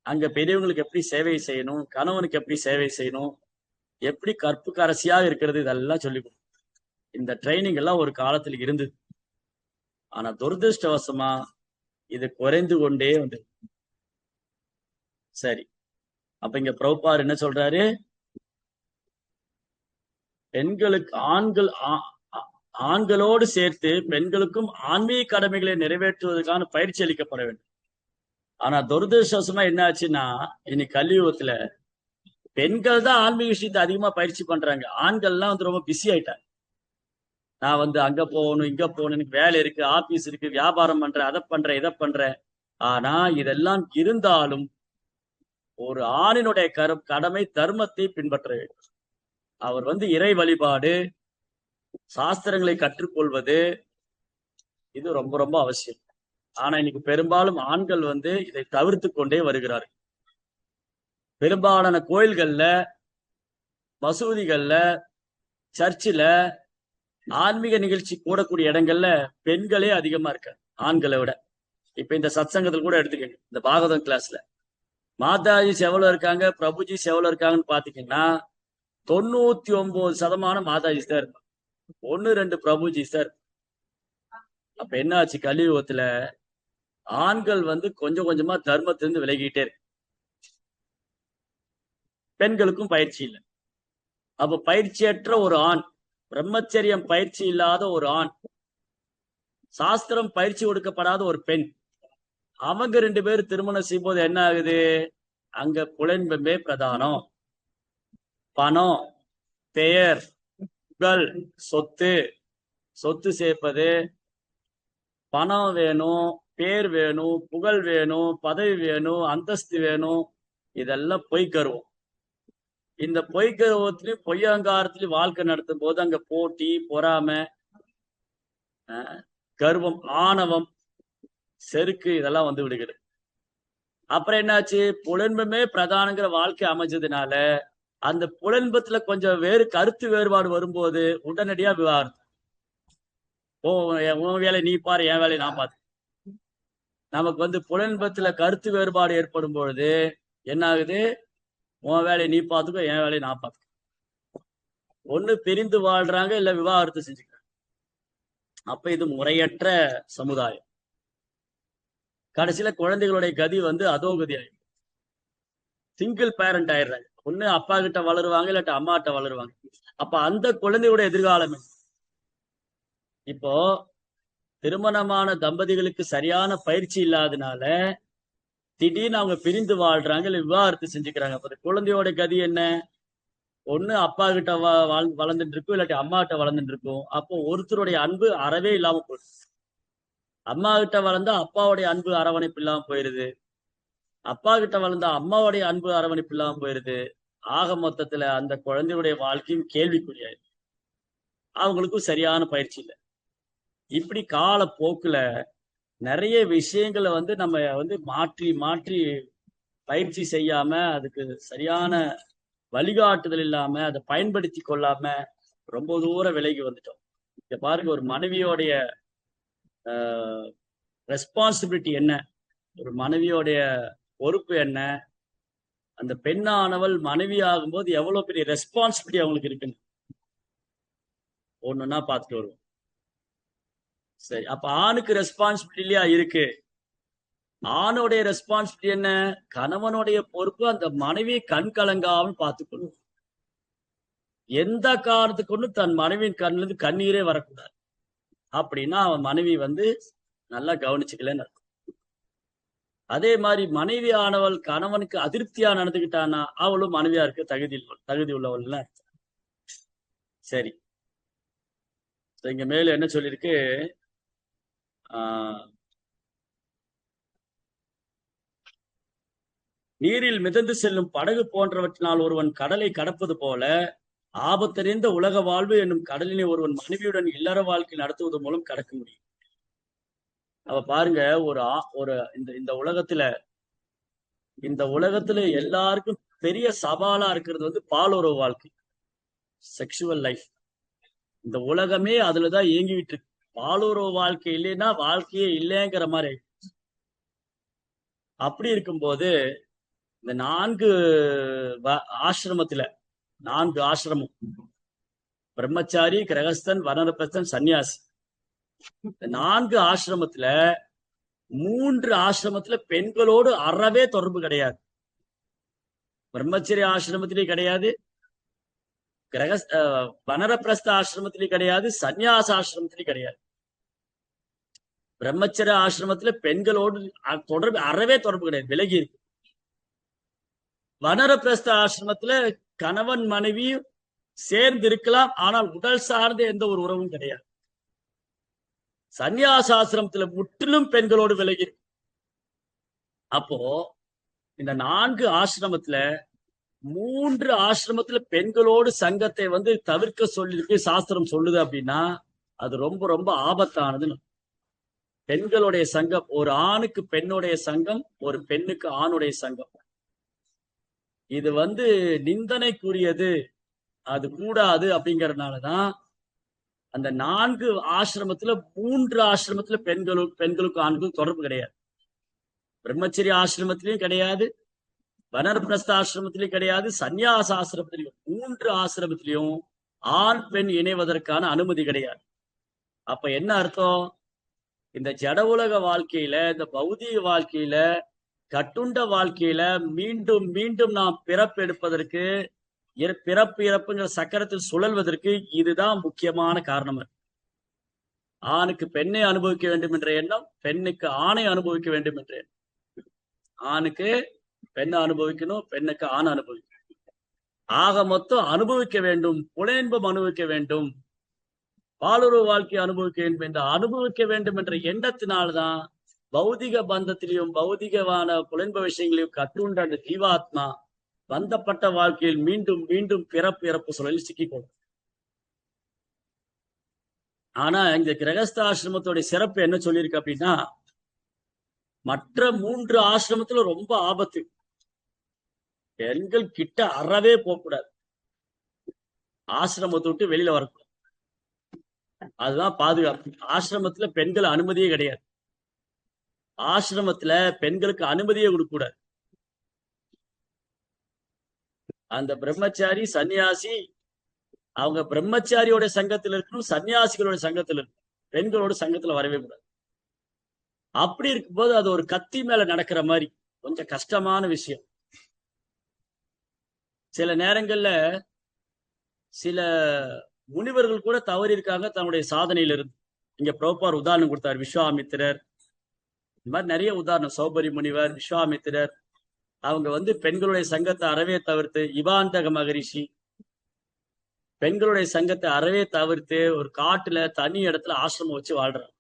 அங்க பெரியவங்களுக்கு எப்படி சேவை செய்யணும், கணவனுக்கு எப்படி சேவை செய்யணும், எப்படி கற்புக்கு அரசியாக இருக்கிறது, இதெல்லாம் சொல்லி கொடுக்கும். இந்த ட்ரைனிங் எல்லாம் ஒரு காலத்துல இருந்தது. ஆனா துரதிருஷ்டவசமா இது குறைந்து கொண்டே வந்து. சரி, அப்ப இங்க பிரபுபார் என்ன சொல்றாரு, பெண்களுக்கு ஆண்களோடு சேர்த்து பெண்களுக்கும் ஆன்மீக கடமைகளை நிறைவேற்றுவதற்கான பயிற்சி அளிக்கப்பட வேண்டும். ஆனா துரதிருஷ்டவசமா என்ன ஆச்சுன்னா, இன்னைக்கு கலியுகத்துல பெண்கள் தான் ஆன்மீக விஷயத்தை அதிகமா பயிற்சி பண்றாங்க. ஆண்கள்லாம் வந்து ரொம்ப பிஸி ஆயிட்டாங்க. நான் வந்து அங்க போகணும், இங்க போகணும், எனக்கு வேலை இருக்கு, ஆபீஸ் இருக்கு, வியாபாரம் பண்றேன், அதை பண்றேன், இதை பண்றேன். ஆனா இதெல்லாம் இருந்தாலும் ஒரு ஆணினுடைய கடமை தர்மத்தை பின்பற்ற வேண்டும். அவர் வந்து இறை வழிபாடு, சாஸ்திரங்களை கற்றுக்கொள்வது, இது ரொம்ப ரொம்ப அவசியம். ஆனா இன்னைக்கு பெரும்பாலும் ஆண்கள் வந்து இதை தவிர்த்து கொண்டே வருகிறார்கள். பெரும்பாலான கோயில்கள்ல, மசூதிகள்ல, சர்ச்சில், ஆன்மீக நிகழ்ச்சி கூடக்கூடிய இடங்கள்ல பெண்களே அதிகமா இருக்காங்க ஆண்களை விட. இப்ப இந்த சத்சங்கத்தில் கூட எடுத்துக்கங்க, இந்த பாகவதம் கிளாஸ்ல மாதாஜி எவ்வளவு இருக்காங்க, பிரபுஜி எவ்வளவு இருக்காங்கன்னு பாத்தீங்கன்னா 99% மாதாஜி தான் இருப்பாங்க, 1-2 பிரபுஜி சார். அப்ப என்ன ஆச்சு, கலியுகத்துல ஆண்கள் வந்து கொஞ்சம் கொஞ்சமா தர்மத்திலிருந்து விலகிட்டே இருக்கு, பெண்களுக்கும் பயிற்சி இல்லை. அப்ப பயிற்சியற்ற ஒரு ஆண், பிரம்மச்சரியம் பயிற்சி இல்லாத ஒரு ஆண், சாஸ்திரம் பயிற்சி கொடுக்கப்படாத ஒரு பெண், அவங்க 2 பேரும் திருமணம் செய்யும் போது என்ன ஆகுது, அங்க புலன்பமே பிரதானம். பணம், பெயர், புகழ், சொத்து. சொத்து சேர்ப்பது, பணம் வேணும், பேர் வேணும், புகழ் வேணும், பதவி வேணும், அந்தஸ்து வேணும், இதெல்லாம் பொய் கருவம். இந்த பொய் கருவத்திலையும் பொய்யங்காரத்திலையும் வாழ்க்கை நடத்தும் போது அங்க போட்டி, பொறாமை, கர்வம், ஆணவம், செருக்கு, இதெல்லாம் வந்து விடுகிறது. அப்புறம் என்னாச்சு, புலன்பமே பிரதானங்கிற வாழ்க்கை அமைஞ்சதுனால அந்த புலன்பத்துல கொஞ்சம் கருத்து வேறுபாடு வரும்போது உடனடியா விவாகரத்து. உன் வேலை நீ பாரு, என் வேலையை நான் பார்த்து. நமக்கு வந்து புலன்பத்துல கருத்து வேறுபாடு ஏற்படும் பொழுது என்ன ஆகுது, உன் வேலையை நீ பார்த்துக்கோ, என் வேலையை நான் பார்த்துக்கோ. ஒண்ணு பிரிந்து வாழ்றாங்க, இல்ல விவாகரத்து செஞ்சுக்கிறாங்க. அப்ப இது முறையற்ற சமுதாயம். கடைசியில குழந்தைகளுடைய கதி வந்து அதோகதி ஆயிடும். சிங்கிள் பேரண்ட் ஆயிடுறாங்க. ஒண்ணு அப்பா கிட்ட வளருவாங்க, இல்லாட்டி அம்மா கிட்ட வளருவாங்க. அப்ப அந்த குழந்தையோட எதிர்காலம் இப்போ திருமணமான தம்பதிகளுக்கு சரியான பயிற்சி இல்லாதனால திடீர்னு அவங்க பிரிந்து வாழ்றாங்க, இல்ல விவாகரத்து செஞ்சுக்கிறாங்க. அப்ப குழந்தையோட கதி என்ன? ஒண்ணு அப்பா கிட்ட வளர்ந்துட்டு இருக்கும், இல்லாட்டி அம்மா கிட்ட வளர்ந்துட்டு இருக்கும். அப்போ ஒருத்தருடைய அன்பு அறவே இல்லாம போயிடுது. அம்மா கிட்ட வளர்ந்தா அப்பாவுடைய அன்பு அரவணைப்பு இல்லாம போயிருது, அப்பா கிட்ட வளர்ந்தா அம்மாவுடைய அன்பு அரவணைப்பு இல்லாம போயிருது. ஆக மொத்தத்துல அந்த குழந்தையுடைய வாழ்க்கையும் கேள்விக்குரியாது. அவங்களுக்கும் சரியான பயிற்சி இல்லை. இப்படி கால போக்குல நிறைய விஷயங்களை நம்ம மாற்றி மாற்றி பயிற்சி செய்யாம, அதுக்கு சரியான வழிகாட்டுதல் இல்லாம, அதை பயன்படுத்தி கொள்ளாம ரொம்ப தூரம் விலகி வந்துட்டோம். இங்க பாருங்க, ஒரு மனைவியோடைய ரெஸ்பான்சிபிலிட்டி என்ன, ஒரு மனைவியோடைய பொறுப்பு என்ன, அந்த பெண்ணானவள் மனைவி ஆகும்போது எவ்வளவு பெரிய ரெஸ்பான்சிபிலிட்டி அவங்களுக்கு இருக்குன்னு ஒண்ணுன்னா பார்த்துட்டு வருவோம். சரி, அப்ப ஆணுக்கு ரெஸ்பான்சிபிலிட்டி இல்லையா? இருக்கு. ஆணுடைய ரெஸ்பான்சிபிலிட்டி என்ன? கணவனுடைய பொறுப்பு அந்த மனைவியை கண் கலங்காமல் பார்த்துக்கணும். எந்த காரணத்துக்கு தன் மனைவியின் கண்ணுல இருந்து கண்ணீரே வரக்கூடாது. அப்படின்னா அவன் மனைவி நல்லா கவனிச்சுக்கலன்னு அர்த்தம். அதே மாதிரி மனைவி ஆனவள் கணவனுக்கு அதிருப்தியா நடந்துகிட்டானா அவளும் மனைவியா இருக்க தகுதி உள்ளவள் அர்த்தம். சரி, இங்க மேல என்ன சொல்லியிருக்கு? நீரில் மிதந்து செல்லும் படகு போன்றவற்றினால் ஒருவன் கடலை கடப்பது போல ஆபத்தறிந்த உலக வாழ்வு என்னும் கடலினை ஒருவன் மனைவியுடன் இல்லற வாழ்க்கை நடத்துவது மூலம் கடக்க முடியும். அவ பாருங்க, ஒரு இந்த உலகத்துல எல்லாருக்கும் பெரிய சவாலா இருக்கிறது பாலுறவு வாழ்க்கை, செக்ஷுவல் லைஃப். இந்த உலகமே அதுலதான் இயங்கிட்டு இருக்கு. பாலுறவு வாழ்க்கை இல்லைன்னா வாழ்க்கையே இல்லைங்கிற மாதிரி. அப்படி இருக்கும்போது இந்த 4 ஆசிரமம், பிரம்மச்சாரி, கிரகஸ்தன், வனரப்பிரஸ்தன், சன்னியாசி, இந்த 4 ஆசிரமத்துல 3 ஆசிரமத்துல பெண்களோடு அறவே தொடர்பு கிடையாது. பிரம்மச்சரிய ஆசிரமத்திலேயும் கிடையாது, வனரப்பிரஸ்த ஆசிரமத்திலேயும் கிடையாது, சன்னியாச ஆசிரமத்திலேயும் கிடையாது. பிரம்மச்சரிய ஆசிரமத்துல பெண்களோடு அறவே தொடர்பு கிடையாது, விலகி இருக்கு. வனரப்பிரஸ்த ஆசிரமத்துல கணவன் மனைவி சேர்ந்து இருக்கலாம், ஆனால் உடல் சார்ந்த எந்த ஒரு உறவும் கிடையாது. சன்னியாசாசிரமத்துல முற்றிலும் பெண்களோடு விலகி. அப்போ இந்த 4 ஆசிரமத்துல 3 ஆசிரமத்துல பெண்களோடு சங்கத்தை தவிர்க்க சொல்லிருக்கு சாஸ்திரம் சொல்லுது. அப்படின்னா அது ரொம்ப ரொம்ப ஆபத்தானதுன்னு. பெண்களுடைய சங்கம், ஒரு ஆணுக்கு பெண்ணுடைய சங்கம், ஒரு பெண்ணுக்கு ஆணுடைய சங்கம், இது நிந்தனைக்குரியது, அது கூடாது. அப்படிங்கறதுனாலதான் அந்த 4 ஆசிரமத்துல 3 ஆசிரமத்துல பெண்களுக்கு ஆண்களுக்கு தொடர்பு கிடையாது. பிரம்மச்சரிய ஆசிரமத்திலையும் கிடையாது, வனரப்பிரஸ்த ஆசிரமத்திலையும் கிடையாது, சன்னியாச ஆசிரமத்திலையும் 3 ஆசிரமத்திலையும் ஆண் பெண் இணைவதற்கான அனுமதி கிடையாது. அப்ப என்ன அர்த்தம்? இந்த ஜட உலக வாழ்க்கையில, இந்த பௌதிக வாழ்க்கையில, கட்டுண்ட வாழ்க்கையில மீண்டும் மீண்டும் நாம் பிறப்பெடுப்பதற்கு, பிறப்பு இறப்புங்கிற சக்கரத்தில் சுழல்வதற்கு இதுதான் முக்கியமான காரணம். ஆணுக்கு பெண்ணை அனுபவிக்க வேண்டும் என்ற எண்ணம், பெண்ணுக்கு ஆணை அனுபவிக்க வேண்டும் என்ற எண்ணம். ஆணுக்கு பெண்ணை அனுபவிக்கணும், பெண்ணுக்கு ஆண் அனுபவிக்கணும். ஆக மொத்தம் அனுபவிக்க வேண்டும், புலனின்பம் அனுபவிக்க வேண்டும், பாலுறவு வாழ்க்கையை அனுபவிக்க வேண்டும் என்ற எண்ணத்தினால்தான் பௌதிக பந்தத்திலையும் பௌதிகமான புலன்ப விஷயங்களையும் கட்டுண்ட அந்த ஜீவாத்மா பந்தப்பட்ட வாழ்க்கையில் மீண்டும் மீண்டும் பிறப்பு சூழலில் சிக்கிக்கொள்ளும். ஆனா இந்த கிரகஸ்த ஆசிரமத்தோடைய சிறப்பு என்ன சொல்லியிருக்கு அப்படின்னா, மற்ற 3 ஆசிரமத்துல ரொம்ப ஆபத்து, பெண்கள் கிட்ட அறவே போகக்கூடாது, ஆசிரமத்தை விட்டு வெளியில வரக்கூடாது, அதுதான் பாதுகாப்பு. ஆசிரமத்துல பெண்கள் அனுமதியே கிடையாது, ஆசிரமத்துல பெண்களுக்கு அனுமதியே கொடுக்கூடாது. அந்த பிரம்மச்சாரி சன்னியாசி அவங்க பிரம்மச்சாரியோட சங்கத்தில் இருக்கணும், சன்னியாசிகளோட சங்கத்தில் இருக்கணும், பெண்களோட சங்கத்துல வரவே கூடாது. அப்படி இருக்கும்போது அது ஒரு கத்தி மேல நடக்கிற மாதிரி கொஞ்சம் கஷ்டமான விஷயம். சில நேரங்கள்ல சில முனிவர்கள் கூட தவறி இருக்காங்க தன்னுடைய சாதனையில இருந்து. இங்க பிரபுபார் உதாரணம் கொடுத்தார். விஸ்வாமித்திரர், இந்த மாதிரி நிறைய உதாரணம். சௌபரி முனிவர், விஸ்வாமித்திரர், அவங்க பெண்களுடைய சங்கத்தை அறவே தவிர்த்து, இவாந்தக மகரிஷி பெண்களுடைய சங்கத்தை அறவே தவிர்த்து ஒரு காட்டுல தனி இடத்துல ஆசிரமம் வச்சு வாழ்றாங்க.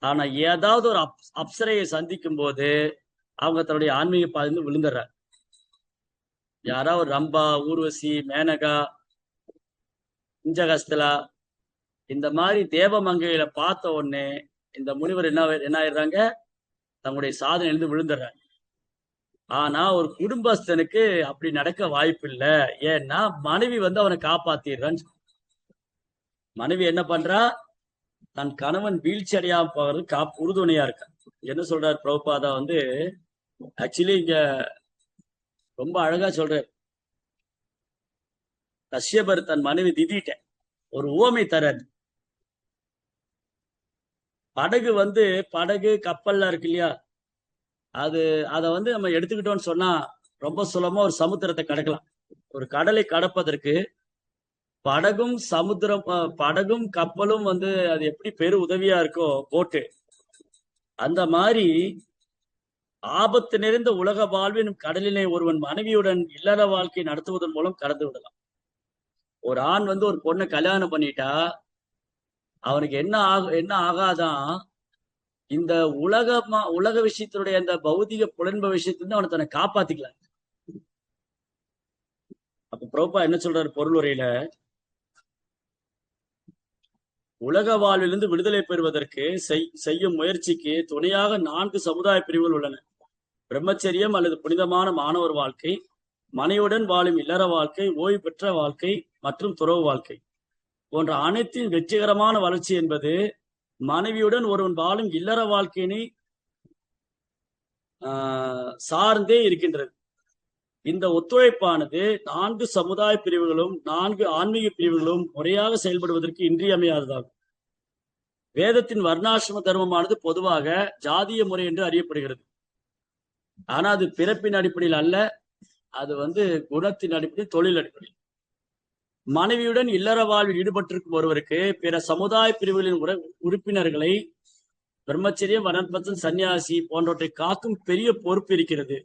ஆனா ஏதாவது ஒரு அப்சரையை சந்திக்கும் போது அவங்க தன்னுடைய ஆன்மீக பாதையிலிருந்து விழுந்துடுறாங்க. யாராவது ரம்பா, ஊர்வசி, மேனகா, குஞ்சகஸ்தலா இந்த மாதிரி தேவமங்கையில பார்த்த உடனே இந்த முனிவர் என்ன ஆயிடுறாங்க, தங்களுடைய சாதனையிலிருந்து விழுந்துடுறாங்க. ஆனா ஒரு குடும்பஸ்தனுக்கு அப்படி நடக்க வாய்ப்பு இல்லை. ஏன்னா மனைவி அவனை காப்பாத்திடுறான்னு. மனைவி என்ன பண்றா, தன் கணவன் வீழ்ச்சி அடையாம போகிறது உறுதுணையா இருக்க. என்ன சொல்றாரு பிரபுபாதா ஆக்சுவலி இங்க ரொம்ப அழகா சொல்றாரு. கஷ்யபர் தன் மனைவி திதிட்ட ஒரு உவமை தராது. படகு படகு கப்பல்ல இருக்கு இல்லையா, அதை நம்ம எடுத்துக்கிட்டோம்னு சொன்னா ரொம்ப சுலபமா ஒரு சமுத்திரத்தை கடக்கலாம். ஒரு கடலை கடப்பதற்கு படகும் படகும் கப்பலும் அது எப்படி பெரு உதவியா இருக்கோ போட்டு, அந்த மாதிரி ஆபத்து நிறைந்த உலக வாழ்வின் கடலிலே ஒருவன் மனைவியுடன் இல்லற வாழ்க்கை நடத்துவதன் மூலம் கடந்து விடலாம். ஒரு ஆண் ஒரு பொண்ணை கல்யாணம் பண்ணிட்டா அவனுக்கு என்ன ஆகாதான், இந்த உலக விஷயத்தினுடைய அந்த பௌதிக புலன்ப விஷயத்திலிருந்து அவனை தன்னை காப்பாத்திக்கலாம். அப்ப பிரபா என்ன சொல்றாரு பொருள் உரையில, உலக வாழ்விலிருந்து விடுதலை பெறுவதற்கு செய்யும் முயற்சிக்கு துணையாக 4 சமுதாய பிரிவுகள் உள்ளன. பிரம்மச்சரியம் அல்லது புனிதமான மாணவர் வாழ்க்கை, மனையுடன் வாழும் இல்லற வாழ்க்கை, ஓய்வு பெற்ற வாழ்க்கை மற்றும் துறவு வாழ்க்கை போன்ற அனைத்தின் வெற்றிகரமான வளர்ச்சி என்பது மனைவியுடன் ஒருவன் வாழும் இல்லற வாழ்க்கையினை சார்ந்தே இருக்கின்றது. இந்த ஒத்துழைப்பானது 4 சமுதாய பிரிவுகளும் 4 ஆன்மீக பிரிவுகளும் முறையாக செயல்படுவதற்கு இன்றியமையாததாகும். வேதத்தின் வர்ணாசிரம தர்மமானது பொதுவாக ஜாதிய முறை என்று அறியப்படுகிறது. ஆனா அது பிறப்பின் அடிப்படையில் அல்ல, அது குணத்தின் அடிப்படையில், தொழில் அடிப்படையில். மனைவியுடன் இல்லற வாழ்வில் ஈடுபட்டிருக்கும் ஒருவருக்கு பிற சமுதாய பிரிவுகளின் உறுப்பினர்களை பிரம்மச்சரியம், வனப்பத்தன், சன்னியாசி போன்றவற்றை காக்கும் பெரிய பொறுப்பு இருக்கிறது.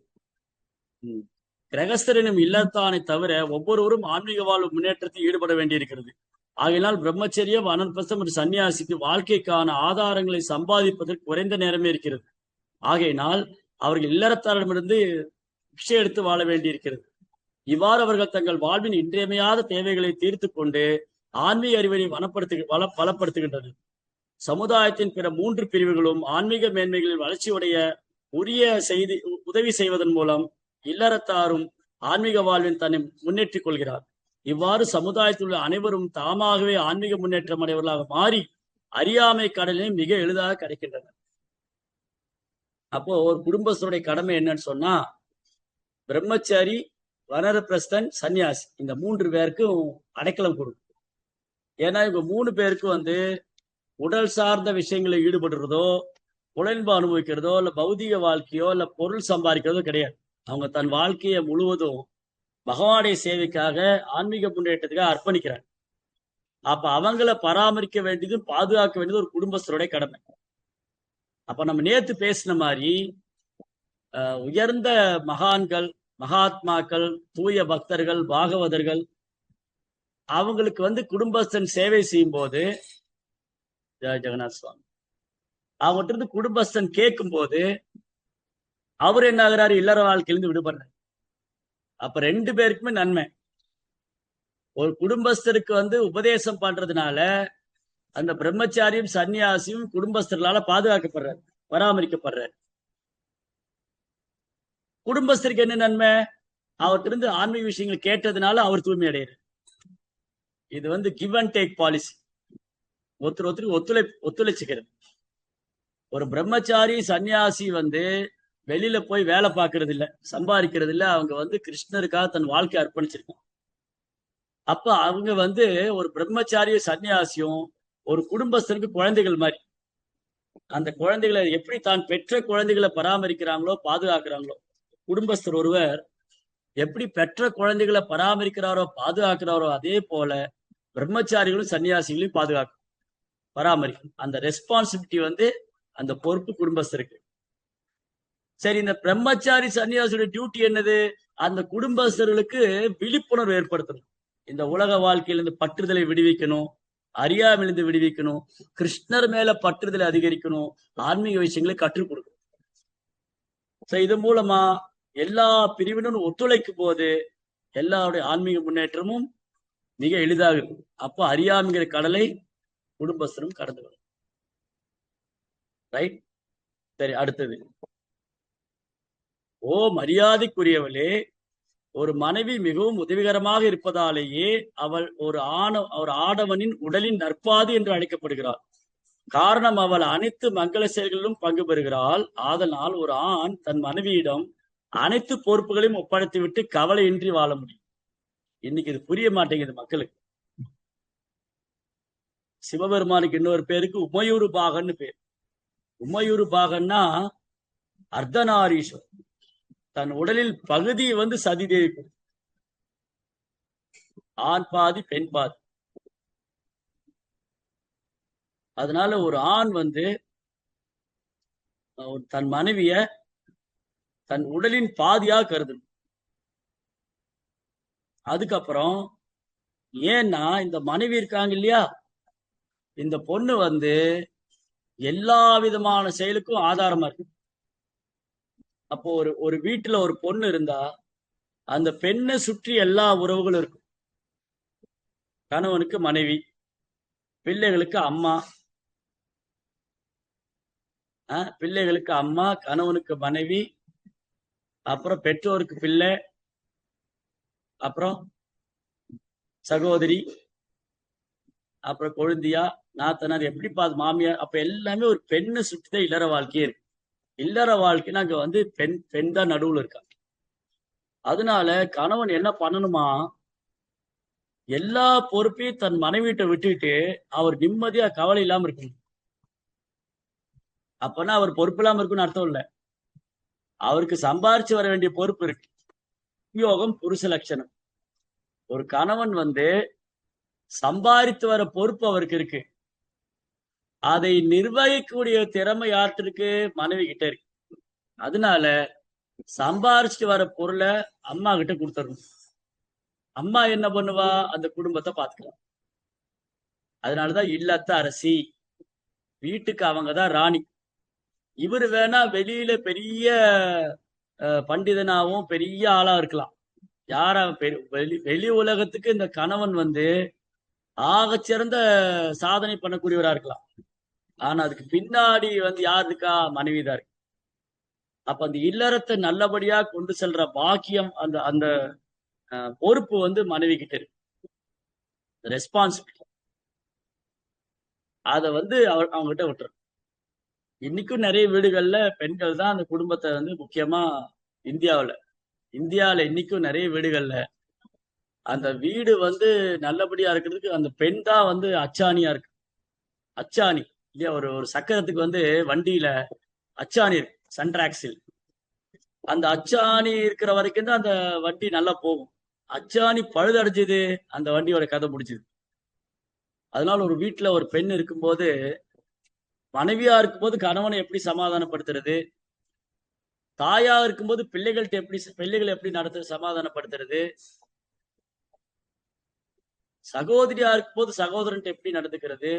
கிரகஸ்தரனும் இல்லத்தானை தவிர ஒவ்வொருவரும் ஆன்மீக வாழ்வு முன்னேற்றத்தில் ஈடுபட வேண்டியிருக்கிறது. ஆகையினால் பிரம்மச்சரியம், வனப்பத்தம் மற்றும் சன்னியாசிக்கு வாழ்க்கைக்கான ஆதாரங்களை சம்பாதிப்பதற்கு குறைந்த நேரமே இருக்கிறது. ஆகையினால் அவர்கள் இல்லறத்தாரிடமிருந்து பிச்சை எடுத்து வாழ வேண்டியிருக்கிறது. இவ்வாறு அவர்கள் தங்கள் வாழ்வின் இன்றியமையாத தேவைகளை தீர்த்து கொண்டு ஆன்மீக அறிவினை பலப்படுத்துகின்றனர். சமுதாயத்தின் பிற 3 பிரிவுகளும் ஆன்மீக மேன்மைகளில் வளர்ச்சியுடைய உரிய உதவி செய்வதன் மூலம் இல்லறத்தாரும் ஆன்மீக வாழ்வின் தன்னை முன்னேற்றிக் கொள்கிறார். இவ்வாறு சமுதாயத்தில் உள்ள அனைவரும் தாமாகவே ஆன்மீக முன்னேற்றம் அடைவர்களாக மாறி அறியாமை கடலினை மிக எளிதாக கிடைக்கின்றனர். அப்போ ஒரு குடும்பஸ்தருடைய கடமை என்னன்னு சொன்னா, பிரம்மச்சாரி, வனரப்பிரஸ்தன், சன்னியாசி இந்த 3 பேருக்கும் அடைக்கலம் கொடுக்கும். ஏன்னா இவங்க 3 பேருக்கும் உடல் சார்ந்த விஷயங்களில் ஈடுபடுறதோ, புலன்பு அனுபவிக்கிறதோ, இல்ல பௌதிக வாழ்க்கையோ, இல்ல பொருள் சம்பாதிக்கிறதோ கிடையாது. அவங்க தன் வாழ்க்கையை முழுவதும் பகவானுடைய சேவைக்காக, ஆன்மீக முன்னேற்றத்துக்காக அர்ப்பணிக்கிறாங்க. அப்ப அவங்கள பராமரிக்க வேண்டியதும் பாதுகாக்க வேண்டியது ஒரு குடும்பஸ்தருடைய கடமை. அப்ப நம்ம நேத்து பேசின மாதிரி உயர்ந்த மகான்கள், மகாத்மாக்கள், தூய பக்தர்கள், பாகவதர்கள் அவங்களுக்கு குடும்பஸ்தன் சேவை செய்யும் போது, ஜெய ஜெகநாத் சுவாமி அவங்ககிட்ட இருந்து குடும்பஸ்தன் கேட்கும் போது அவர் என்ன ஆகிறாரு, இல்லற வாழ்க்கையிலிருந்து விடுபடுறாரு. அப்ப 2 பேருக்குமே நன்மை. ஒரு குடும்பஸ்தருக்கு உபதேசம் பண்றதுனால அந்த பிரம்மச்சாரியும் சன்னியாசியும் குடும்பஸ்தர்களால பாதுகாக்கப்படுறாரு, பராமரிக்கப்படுறாரு. குடும்பஸ்தருக்கு என்ன நன்மை, அவர்கிட்ட இருந்து ஆன்மீக விஷயங்கள் கேட்டதுனால அவர் தூய்மை அடைகிறார். இது கிவ் அண்ட் டேக் பாலிசி, ஒருத்தருக்கு ஒத்துழைச்சுக்கிறது. ஒரு பிரம்மச்சாரி, சன்னியாசி வெளியில போய் வேலை பார்க்கறது இல்ல, சம்பாதிக்கிறது இல்ல. அவங்க கிருஷ்ணருக்காக தன் வாழ்க்கையை அர்ப்பணிச்சிருக்காங்க. அப்ப அவங்க ஒரு பிரம்மச்சாரியும் சன்னியாசியும் ஒரு குடும்பஸ்தனுக்கு குழந்தைகள் மாதிரி. அந்த குழந்தைகளை எப்படி தான் பெற்ற குழந்தைகளை பராமரிக்கிறாங்களோ, பாதுகாக்கிறாங்களோ. குடும்பஸ்தர் ஒருவர் எப்படி பெற்ற குழந்தைகளை பராமரிக்கிறாரோ பாதுகாக்கிறாரோ அதே போல பிரம்மச்சாரிகளும் சன்னியாசிகளையும் பாதுகாக்கும், பராமரிக்கும். அந்த ரெஸ்பான்சிபிலிட்டி வந்து அந்த பொறுப்பு குடும்பஸ்தருக்கு. சரி, இந்த பிரம்மச்சாரி சன்னியாசியோட டியூட்டி என்னது? அந்த குடும்பஸ்தர்களுக்கு விழிப்புணர்வு ஏற்படுத்தணும். இந்த உலக வாழ்க்கையிலிருந்து பற்றுதலை விடுவிக்கணும், அறியாமையிலிருந்து விடுவிக்கணும், கிருஷ்ணர் மேல பற்றுதலை அதிகரிக்கணும், ஆன்மீக விஷயங்களை கற்றுக் கொடுக்கணும். இது மூலமா எல்லா பிரிவினரும் ஒத்துழைக்கும் போது எல்லாருடைய ஆன்மீக முன்னேற்றமும் மிக எளிதாக இருக்கும். அப்போ அறியாமைங்கிற கடலை குடும்பஸ்தரும் கடந்து வரும். ரைட். சரி, அடுத்தது. ஓ மரியாதைக்குரியவளே, ஒரு மனைவி மிகவும் உதவிகரமாக இருப்பதாலேயே அவள் ஒரு ஆடவனின் உடலின் நற்பாதி என்று அழைக்கப்படுகிறாள். காரணம், அவள் அனைத்து மங்கள செயல்களிலும் பங்கு பெறுகிறாள். ஆதலால் ஒரு ஆண் தன் மனைவியிடம் அனைத்து பொறுப்புகளையும் ஒப்படைத்து விட்டு கவலையின்றி வாழ முடியும். இன்னைக்கு இது புரிய மாட்டேங்குது மக்களுக்கு. சிவபெருமானுக்கு இன்னொரு பேருக்கு உமையூறு பாகன்னு பேர். உமையூறு பாகன்னா அர்த்தநாரீஸ்வர். தன் உடலில் பகுதி வந்து சதிதேவி, ஆண் பாதி பெண் பாதி. அதனால ஒரு ஆண் வந்து தன் மனைவிய தன் உடலின் பாதியா கருதணும். அதுக்கப்புறம் ஏன்னா இந்த மனைவி இருக்காங்க இல்லையா, இந்த பொண்ணு வந்து எல்லா விதமான செயலுக்கும் ஆதாரமா இருக்கு. அப்போ ஒரு வீட்டுல ஒரு பொண்ணு இருந்தா அந்த பெண்ணை சுற்றி எல்லா உறவுகளும் இருக்கும். கணவனுக்கு மனைவி, பிள்ளைகளுக்கு அம்மா, பிள்ளைகளுக்கு அம்மா, கணவனுக்கு மனைவி, அப்புறம் பெற்றோருக்கு பிள்ளை, அப்புறம் சகோதரி, அப்புறம் கொழுந்தியா, நாத்தனார், எப்படி பார்த்து மாமியார். அப்ப எல்லாமே ஒரு பெண்ணை சுற்றிதான் இல்லற வாழ்க்கையே இருக்கு. இல்லற வாழ்க்கைன்னா அங்க வந்து பெண் தான் நடுவுல இருக்கா. அதனால கணவன் என்ன பண்ணணுமா, எல்லா பொறுப்பையும் தன் மனைவிட்ட விட்டுட்டு அவர் நிம்மதியா கவலை இல்லாம இருக்கணும். அப்பனா அவர் பொறுப்பு இல்லாம இருக்குன்னு அர்த்தம் இல்ல. அவருக்கு சம்பாரிச்சு வர வேண்டிய பொறுப்பு இருக்கு. யோகம் புருஷ லட்சணம். ஒரு கணவன் வந்து சம்பாதித்து வர பொறுப்பு அவருக்கு இருக்கு. அதை நிர்வகிக்கக்கூடிய திறமை யார்கிட்ட இருக்கு? மனைவி கிட்ட இருக்கு. அதனால சம்பாரிச்சுட்டு வர பொருளை அம்மா கிட்ட கொடுத்துடணும். அம்மா என்ன பண்ணுவா? அந்த குடும்பத்தை பார்த்துக்கலாம். அதனாலதான் இல்லத்த அரசி, வீட்டுக்கு அவங்கதான் ராணி. இவர் வேணா வெளியில பெரிய பண்டிதனாவும் பெரிய ஆளா இருக்கலாம். யாரா வெளி உலகத்துக்கு இந்த கணவன் வந்து ஆகச்சிறந்த சாதனை பண்ணக்கூடியவரா இருக்கலாம். ஆனா அதுக்கு பின்னாடி வந்து யார் இருக்கா? மனைவிதான் இருக்கு. அப்ப அந்த இல்லறத்தை நல்லபடியா கொண்டு செல்ற பாக்கியம், அந்த அந்த பொறுப்பு வந்து மனைவி கிட்ட இருக்கு. ரெஸ்பான்சிபிலிட்டி அதை வந்து அவங்க கிட்ட விட்டுரும். இன்னைக்கும் நிறைய வீடுகள்ல பெண்கள் தான் அந்த குடும்பத்தை வந்து முக்கியமா இந்தியாவில இன்னைக்கும் நிறைய வீடுகள்ல அந்த வீடு வந்து நல்லபடியா இருக்கிறதுக்கு அந்த பெண் தான் வந்து அச்சாணியா இருக்கு. அச்சாணி இல்லையா? ஒரு சக்கரத்துக்கு வந்து வண்டியில அச்சாணி இருக்கு, சன்ட்ராக்ஸில். அந்த அச்சாணி இருக்கிற வரைக்கும் தான் அந்த வண்டி நல்லா போகும். அச்சாணி பழுதடைஞ்சது, அந்த வண்டியோட கதை முடிச்சுது. அதனால ஒரு வீட்டுல ஒரு பெண் இருக்கும்போது, மனைவியா இருக்கும்போது கணவனை எப்படி சமாதானப்படுத்துறது, தாயா இருக்கும்போது பிள்ளைகளை எப்படி சமாதானப்படுத்துறது, சகோதரியா இருக்கும்போது சகோதரன் எப்படி நடந்துக்கிறது,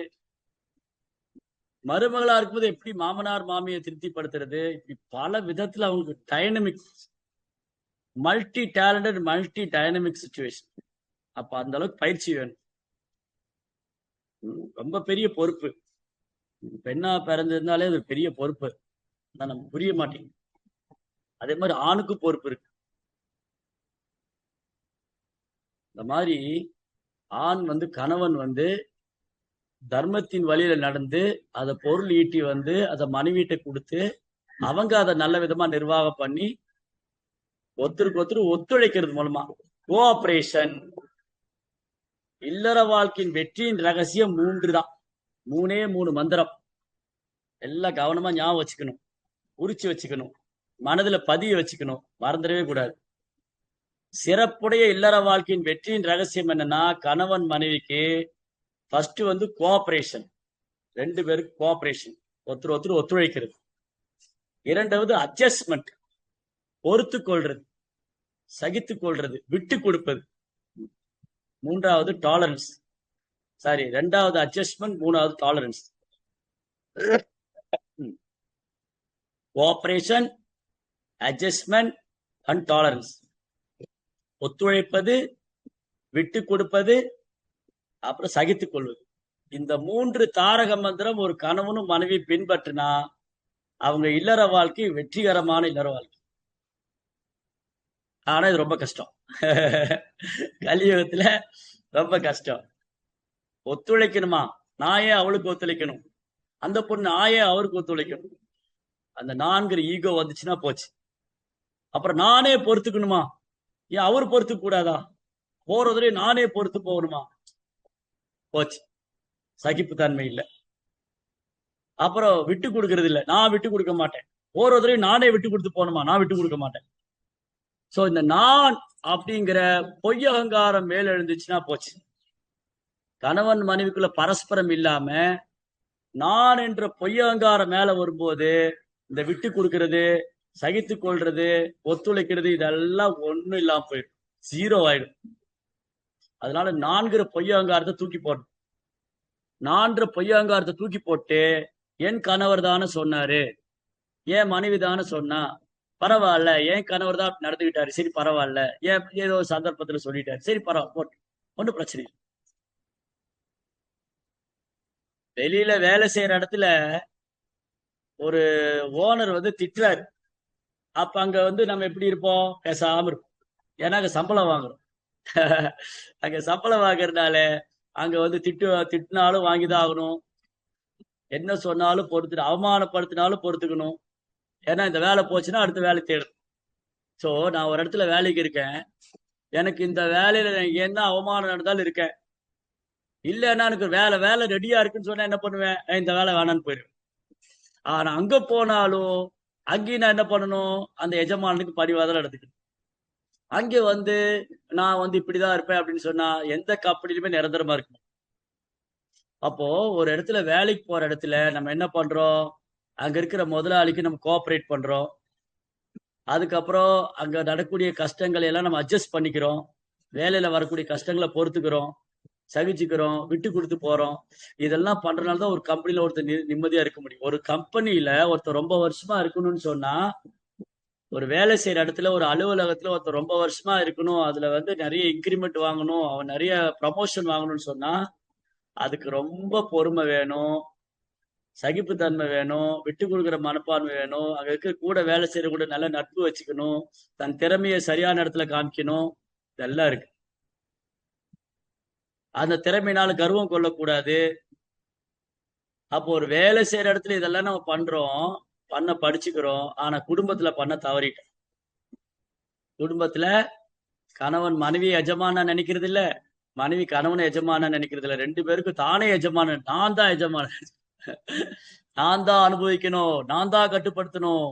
மருமகளா இருக்கும்போது எப்படி மாமனார் மாமியை திருப்திப்படுத்துறது, இப்படி பல விதத்துல அவங்களுக்கு dynamic, multi talented, multi dynamic situation. அப்ப அந்த அளவுக்கு பயிற்சி வேணும். ரொம்ப பெரிய பொறுப்பு. பெண்ணா பிறந்திருந்தாலே அது பெரிய பொறுப்பு தான், நமக்கு புரிய மாட்டேங்குது. அதே மாதிரி ஆணுக்கு பொறுப்பு இருக்கு. இந்த மாதிரி ஆண் வந்து கணவன் வந்து தர்மத்தின் வழியில நடந்து அதை பொருள் ஈட்டி வந்து அதை மனைவிட்ட கொடுத்து அவங்க அதை நல்ல விதமா நிர்வாகம் பண்ணி ஒருத்தருக்கு ஒருத்தர் ஒத்துழைக்கிறது மூலமா கோஆபரேஷன். இல்லற வாழ்க்கையின் வெற்றியின் ரகசியம் 3 தான். 3 மந்திரம். எல்லாம் கவனமா ஞாபகம் வச்சுக்கணும், குறிச்சு வச்சுக்கணும், மனதுல பதிய வச்சுக்கணும், மறந்துடவே கூடாது. சிறப்புடைய இல்லற வாழ்க்கையின் வெற்றியின் ரகசியம் என்னன்னா, கணவன் மனைவிக்கு ஃபர்ஸ்ட் வந்து கோஆபரேஷன். 2 பேருக்கு கோஆபரேஷன், ஒருத்தர் ஒருத்தர் ஒத்துழைக்கிறது. இரண்டாவது அட்ஜஸ்ட்மெண்ட், பொறுத்து கொள்றது, சகித்துக் கொள்றது, விட்டு கொடுப்பது. மூன்றாவது டாலரன்ஸ். சாரி, ரெண்டாவது அட்ஜஸ்ட்மெண்ட், மூணாவது tolerance. Cooperation, adjustment and tolerance. ஒத்துழைப்பது, விட்டு கொடுப்பது, அப்புறம் சகித்துக் கொள்வது. இந்த 3 தாரக மந்திரம் ஒரு கணவனும் மனைவி பின்பற்றினா அவங்க இல்லற வாழ்க்கை வெற்றிகரமான இல்லற வாழ்க்கை. ஆனா இது ரொம்ப கஷ்டம். கலியுகத்துல ரொம்ப கஷ்டம். ஒத்துழைக்கணுமா, நான் ஏன் அவளுக்கு ஒத்துழைக்கணும், அந்த பொண்ணு நான் ஏன் அவருக்கு ஒத்துழைக்கணும், அந்த நான்கிற ஈகோ வந்துச்சுன்னா போச்சு. அப்புறம் நானே பொறுத்துக்கணுமா, ஏன் அவரு பொறுத்துக்க கூடாதா, போறதுலயே நானே பொறுத்து போகணுமா, போச்சு. சகிப்புத்தன்மை இல்லை. அப்புறம் விட்டு கொடுக்கறது இல்லை, நான் விட்டு கொடுக்க மாட்டேன். போறதுலயும் நானே விட்டு கொடுத்து போகணுமா, நான் விட்டு கொடுக்க மாட்டேன். சோ இந்த நான் அப்படிங்கிற பொய் அகங்காரம் மேல எழுந்துச்சுன்னா போச்சு. கணவன் மனைவிக்குள்ள பரஸ்பரம் இல்லாம நான் என்ற பொய் அகங்காரம் மேல வரும்போது இந்த விட்டு கொடுக்கறது, சகித்து கொள்றது, ஒத்துழைக்கிறது, இதெல்லாம் ஒண்ணும் இல்லாம போயிடும், ஜீரோ ஆயிடும். அதனால நான்கிற பொய் அகங்காரத்தை தூக்கி போடணும். நான்ற பொய் அகங்காரத்தை தூக்கி போட்டு என் கணவர் தானே சொன்னாரு, என் மனைவி தானே சொன்னா, பரவாயில்ல, என் கணவர் தான் நடந்துகிட்டாரு, சரி பரவாயில்ல, ஏன் ஏதோ சந்தர்ப்பத்துல சொல்லிட்டாரு, சரி பரவாயில்ல, போட்டு ஒன்றும் பிரச்சனை இல்லை. வெளியில வேலை செய்யற இடத்துல ஒரு ஓனர் வந்து திட்டுறாரு. அப்ப அங்க வந்து நம்ம எப்படி இருப்போம், பேசாம இருப்போம். ஏன்னா அங்க சம்பளம் வாங்குறோம். அங்க சம்பளம் வாங்குறதுனால அங்க வந்து திட்டினாலும் வாங்கிதான் ஆகணும், என்ன சொன்னாலும் பொறுத்து, அவமானப்படுத்தினாலும் பொறுத்துக்கணும். ஏன்னா இந்த வேலை போச்சுன்னா அடுத்த வேலை தேடும். சோ நான் ஒரு இடத்துல வேலைக்கு இருக்கேன், எனக்கு இந்த வேலையில என்ன அவமானம் நடந்தாலும் இருக்கேன், இல்லைன்னா எனக்கு வேலை வேலை ரெடியா இருக்குன்னு சொன்னா என்ன பண்ணுவேன், இந்த வேலை வேணான்னு போயிடுவேன். ஆனா அங்க போனாலும் அங்கேயும் நான் என்ன பண்ணணும், அந்த எஜமானுக்கு பணிவாதம் எடுத்துக்கணும். அங்க வந்து நான் வந்து இப்படிதான் இருப்பேன் அப்படின்னு சொன்னா எந்த கம்பெனிலுமே நிரந்தரமா இருக்கணும். அப்போ ஒரு இடத்துல வேலைக்கு போற இடத்துல நம்ம என்ன பண்றோம், அங்க இருக்கிற முதலாளிக்கு நம்ம கோஆபரேட் பண்றோம். அதுக்கப்புறம் அங்க நடக்கக்கூடிய கஷ்டங்களை எல்லாம் நம்ம அட்ஜஸ்ட் பண்ணிக்கிறோம். வேலையில வரக்கூடிய கஷ்டங்களை பொறுத்துக்கிறோம், சகிச்சுக்கிறோம், விட்டு கொடுத்து போறோம். இதெல்லாம் பண்றதுனால தான் ஒரு கம்பெனில ஒருத்தர் நிம்மதியா இருக்க முடியும். ஒரு கம்பெனியில ஒருத்தர் ரொம்ப வருஷமா இருக்கணும்னு சொன்னா, ஒரு வேலை செய்யற இடத்துல ஒரு அலுவலகத்துல ஒருத்தர் ரொம்ப வருஷமா இருக்கணும், அதுல வந்து நிறைய இன்கிரிமெண்ட் வாங்கணும், அவன் நிறைய ப்ரமோஷன் வாங்கணும்னு சொன்னா அதுக்கு ரொம்ப பொறுமை வேணும், சகிப்புத்தன்மை வேணும், விட்டு கொடுக்குற மனப்பான்மை வேணும், அங்க இருக்க கூட வேலை செய்யற கூட நல்ல நட்பு வச்சுக்கணும், தன் திறமையை சரியான இடத்துல காமிக்கணும், இதெல்லாம் இருக்கு. அந்த திறமையினால கர்வம் கொள்ளக்கூடாது. அப்போ ஒரு வேலை செய்யற இடத்துல இதெல்லாம் நம்ம பண்றோம், பண்ண படிச்சுக்கிறோம். ஆனா குடும்பத்துல பண்ண தவறிட்டோம். குடும்பத்துல கணவன் மனைவி எஜமான நினைக்கிறது இல்ல, மனைவி கணவனை எஜமான நினைக்கிறது இல்ல. 2 பேருக்கும் தானே எஜமான, நான் தான் எஜமான, நான் தான் அனுபவிக்கணும், நான் தான் கட்டுப்படுத்தணும்,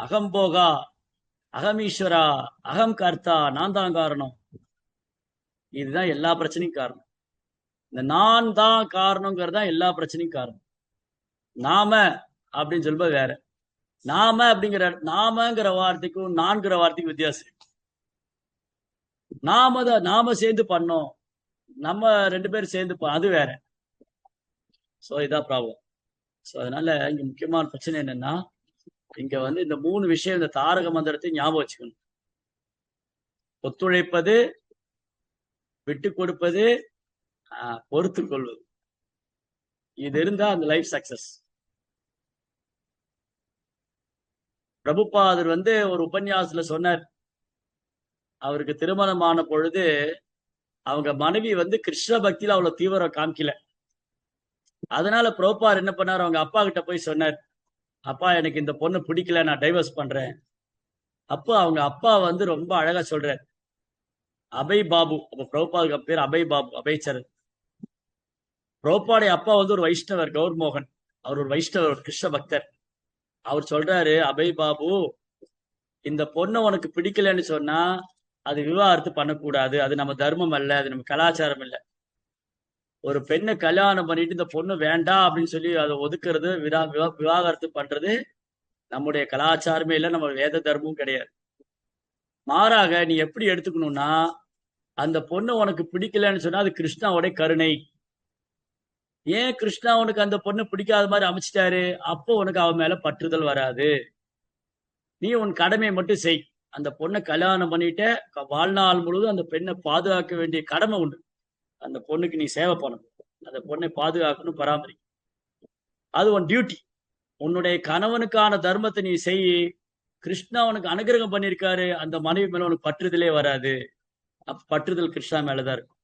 அகம்போகா, அகமீஸ்வரா, அகம் கர்த்தா, நான் தான் காரணம். இதுதான் எல்லா பிரச்சனையும் காரணம். இந்த நான் தான் காரணங்கிறது தான் எல்லா பிரச்சனையும் காரணம். நாம அப்படின்னு சொல்லும்போது வேற. நாம அப்படிங்கிற நாமங்கிற வார்த்தைக்கும் நான்கிற வார்த்தைக்கும் வித்தியாசம் இருக்கு. நாம சேர்ந்து பண்ணோம், நம்ம 2 பேரும் சேர்ந்து அது வேற. சோ இதான் ப்ராப்ளம். சோ அதனால இங்க முக்கியமான பிரச்சனை என்னன்னா, இங்க வந்து இந்த 3 விஷயம், இந்த தாரக மந்திரத்தை ஞாபகம் வச்சுக்கணும். ஒத்துழைப்பது, விட்டு கொடுப்பது, பொறுத்து கொள்வது. இது இருந்தா அந்த லைஃப் சக்சஸ். பிரபுபாதர் வந்து ஒரு உபன்யாசத்துல சொன்னார், அவருக்கு திருமணமான பொழுது அவங்க மனைவி வந்து கிருஷ்ண பக்தியில அவ்வளவு தீவிரம் காமிக்கல. அதனால பிரபுபாதர் என்ன பண்ணார், அவங்க அப்பா கிட்ட போய் சொன்னார், அப்பா எனக்கு இந்த பொண்ணு பிடிக்கல, நான் டைவர்ஸ் பண்றேன். அப்போ அவங்க அப்பா வந்து ரொம்ப அழகா சொல்றாரு, அபய் பாபு, அப்ப பிரபுபாதுக்கு பேர் அபய் பாபு, அபய்சரன். பிரபுபாடைய அப்பா வந்து ஒரு வைஷ்ணவர், கௌர்மோகன், அவர் ஒரு வைஷ்ணவர், ஒரு கிருஷ்ண பக்தர். அவர் சொல்றாரு, அபய் பாபு, இந்த பொண்ணு உனக்கு பிடிக்கலன்னு சொன்னா அது விவாகரத்து பண்ணக்கூடாது, அது நம்ம தர்மம் அல்ல, அது நம்ம கலாச்சாரம் இல்ல. ஒரு பெண்ணை கல்யாணம் பண்ணிட்டு இந்த பொண்ணு வேண்டாம் அப்படின்னு சொல்லி அதை ஒதுக்குறது, விவாகரத்து பண்றது நம்முடைய கலாச்சாரமே இல்லை, நம்ம வேத தர்மமும் கிடையாது. மாறாக நீ எப்படி எடுத்துக்கணும்னா, அந்த பொண்ணு உனக்கு பிடிக்கலன்னு சொன்னா அது கிருஷ்ணாவுடைய கருணை. ஏன் கிருஷ்ணா உனக்கு அந்த பொண்ணு பிடிக்காத மாதிரி அமைச்சிட்டாரு? அப்போ உனக்கு அவன் மேல பற்றுதல் வராது. நீ உன் கடமையை மட்டும் செய். அந்த பொண்ணை கல்யாணம் பண்ணிட்ட, வாழ்நாள் முழுவதும் அந்த பெண்ணை பாதுகாக்க வேண்டிய கடமை உண்டு. அந்த பொண்ணுக்கு நீ சேவை பண்ணணும், அந்த பொண்ணை பாதுகாக்கணும், பராமரிக்கணும். அது உன் டியூட்டி. உன்னுடைய கணவனுக்கான தர்மத்தை நீ செய். கிருஷ்ணா உனக்கு அனுகிரகம் பண்ணியிருக்காரு, அந்த மனைவி மேல உனக்கு பற்றுதலே வராது. பற்றுதல் கிருஷ்ணா மேலதான் இருக்கும்.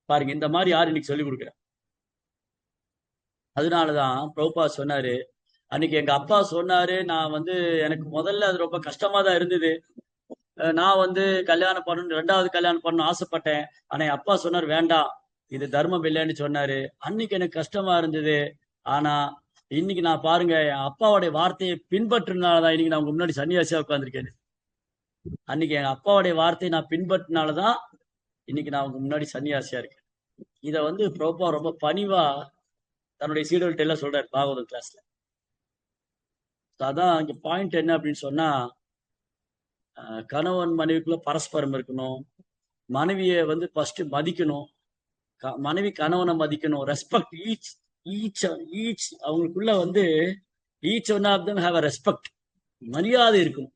பாருங்க, இந்த மாதிரி யாரு இன்னைக்கு சொல்லிக் கொடுக்குறா? அதனாலதான் பிரபுபா சொன்னாரு, அன்னைக்கு எங்க அப்பா சொன்னாரு, நான் எனக்கு முதல்ல அது ரொம்ப கஷ்டமா தான் இருந்தது. நான் கல்யாணம் பண்ணணும், 2வது கல்யாணம் பண்ணணும் ஆசைப்பட்டேன். ஆனா என் அப்பா சொன்னார் வேண்டாம், இது தர்மம் இல்லைன்னு சொன்னாரு. அன்னைக்கு எனக்கு கஷ்டமா இருந்தது. ஆனா இன்னைக்கு நான் பாருங்க, என் அப்பாவுடைய வார்த்தையை பின்பற்றினாலதான் இன்னைக்கு நான் உங்க முன்னாடி சன்னியாசியா உட்கார்ந்துருக்கேன். அன்னைக்கு எங்க அப்பாவுடைய வார்த்தையை நான் பின்பற்றினாலதான் இன்னைக்கு நான் உங்க முன்னாடி சன்னியாசியா இருக்கேன். இத பிரபுபா ரொம்ப பணிவா தன்னுடைய சீடர்கள்ட்ட எல்லாம் சொல்றாரு பாகவதம் கிளாஸ்ல. அதான் இங்க பாயிண்ட் என்ன அப்படின்னு சொன்னா, கணவன் மனைவிக்குள்ள பரஸ்பரம் இருக்கணும். மனைவியை ஃபர்ஸ்ட் மதிக்கணும், மனைவி கணவனை மதிக்கணும். ரெஸ்பெக்ட் ஈச் ஈச் ஈச் அவங்களுக்குள்ள each one of them have a respect. மரியாதை இருக்கணும்.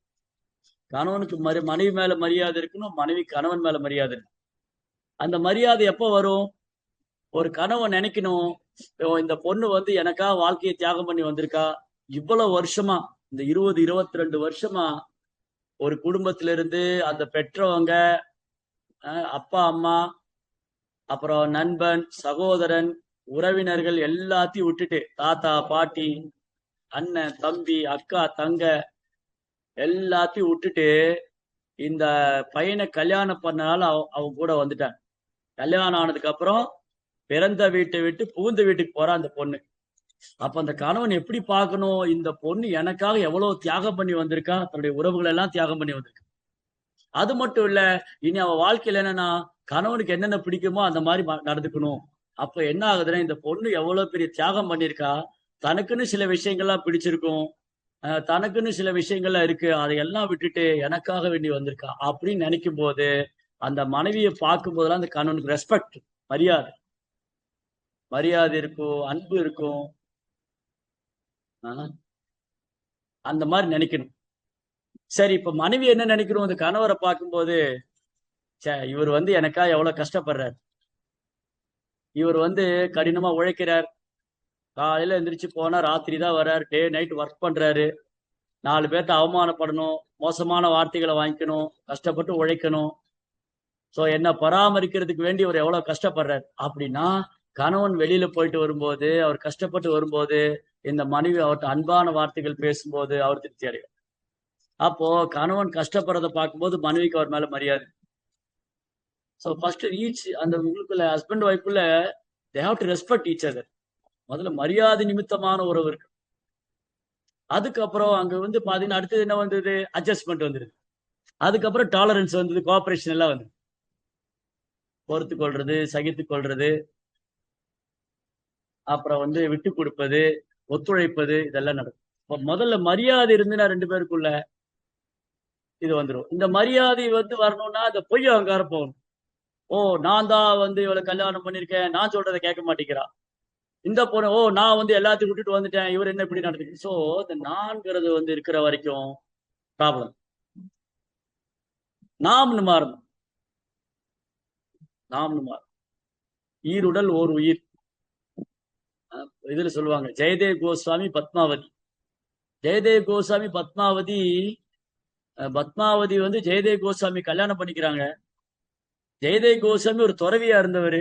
கணவனுக்கு மனைவி மேல மரியாதை இருக்கணும், மனைவி கணவன் மேல மரியாதை இருக்கணும். அந்த மரியாதை எப்போ வரும்? ஒரு கணவன் நினைக்கணும், இந்த பொண்ணு எனக்கா வாழ்க்கையை தியாகம் பண்ணி வந்திருக்கா. இவ்வளவு வருஷமா, இந்த 22 வருஷமா ஒரு குடும்பத்திலிருந்து அந்த பெற்றவங்க, அப்பா அம்மா, அப்புறம் நண்பன், சகோதரன், உறவினர்கள் எல்லாத்தையும் விட்டுட்டு, தாத்தா பாட்டி, அண்ணன் தம்பி, அக்கா தங்க எல்லாத்தையும் விட்டுட்டு இந்த பையனை கல்யாணம் பண்ணனால அவங்க கூட வந்துட்டான். கல்யாணம் ஆனதுக்கு அப்புறம் பிறந்த வீட்டை விட்டு புகுந்த வீட்டுக்கு போறான் அந்த பொண்ணு. அப்ப அந்த கணவன் எப்படி பார்க்கணும்? இந்த பொண்ணு எனக்காக எவ்வளவு தியாகம் பண்ணி வந்திருக்கா, தன்னுடைய உறவுகள் எல்லாம் தியாகம் பண்ணி வந்திருக்கா. அது மட்டும் இல்ல, இனி அவ வாழ்க்கையில என்னன்னா, கணவனுக்கு என்னென்ன பிடிக்குமோ அந்த மாதிரி நடந்துக்கணும். அப்ப என்ன ஆகுதுன்னா, இந்த பொண்ணு எவ்வளவு பெரிய தியாகம் பண்ணிருக்கா. தனக்குன்னு சில விஷயங்கள்லாம் பிடிச்சிருக்கும், தனக்குன்னு சில விஷயங்கள்லாம் இருக்கு, அதையெல்லாம் விட்டுட்டு எனக்காக வேண்டி வந்திருக்கா அப்படின்னு நினைக்கும் போது, அந்த மனைவியை பார்க்கும் போதெல்லாம் அந்த கணவனுக்கு ரெஸ்பெக்ட், மரியாதை மரியாதை இருக்கும், அன்பு இருக்கும். அந்த மாதிரி நினைக்கணும். சரி, இப்ப மனைவி என்ன நினைக்கணும்? அந்த கணவரை பார்க்கும்போது, இவர் எனக்கா எவ்வளவு கஷ்டப்படுறார், இவர் கடினமா உழைக்கிறார், காலையில எந்திரிச்சு போனா ராத்திரி தான் வர்றாரு, டே நைட் ஒர்க் பண்றாரு, 4 பேர்த்த அவமானப்படணும், மோசமான வார்த்தைகளை வாங்கிக்கணும், கஷ்டப்பட்டு உழைக்கணும். சோ என்ன பராமரிக்கிறதுக்கு வேண்டி அவர் எவ்வளவு கஷ்டப்படுறாரு அப்படின்னா, கணவன் வெளியில போயிட்டு வரும்போது, அவர் கஷ்டப்பட்டு வரும்போது, இந்த மனைவி அவர்கிட்ட அன்பான வார்த்தைகள் பேசும்போது அவர் திருப்தி அடையும். அப்போ கணவன் கஷ்டப்படுறதை பார்க்கும்போது மனைவிக்கு அவர் மேல மரியாதை. ஸோ ஃபர்ஸ்ட் ஈச் அந்த உங்களுக்குள்ள ஹஸ்பண்ட் ஒய்ஃப்குள்ள they have to respect each other. முதல்ல மரியாதை நிமித்தமான உறவு இருக்கு. அதுக்கப்புறம் அங்க பாத்தீங்கன்னா அடுத்தது என்ன வந்தது? அட்ஜஸ்ட்மெண்ட் வந்துருது. அதுக்கப்புறம் டாலரன்ஸ் வந்தது, கோஆபரேஷன் எல்லாம் வந்து பொறுத்து கொள்றது, சகித்து கொள்றது, அப்புறம் விட்டு கொடுப்பது, ஒத்துழைப்பது, இதெல்லாம் நடக்கும். முதல்ல மரியாதை இருந்துன்னா 2 பேருக்குள்ள இது வந்துடும். இந்த மரியாதை வரணும்னா அந்த பொய் அகங்காரம் போகணும். ஓ, நான் தான் இவளை கல்யாணம் பண்ணிருக்கேன், நான் சொல்றதை கேட்க மாட்டேங்கிறா. இந்த பொண்ணு, ஓ நான் எல்லாத்தையும் விட்டுட்டு வந்துட்டேன், இவர் என்ன இப்படி நடந்துக்கு. சோ இந்த நான்கிறது இருக்கிற வரைக்கும் ப்ராப்ளம். நாம்னு மாறணும். நாம்னு மாறணும். ஈருடல் ஓர் உயிர். இதுல சொல்லுவாங்க, ஜெயதேவ் கோஸ்வாமி பத்மாவதி. ஜெயதேவ் கோஸ்வாமி பத்மாவதி, பத்மாவதி ஜெயதேவ் கோஸ்வாமி கல்யாணம் பண்ணிக்கிறாங்க. ஜெயதேவ் கோஸ்வாமி ஒரு துறவியா இருந்தவர்,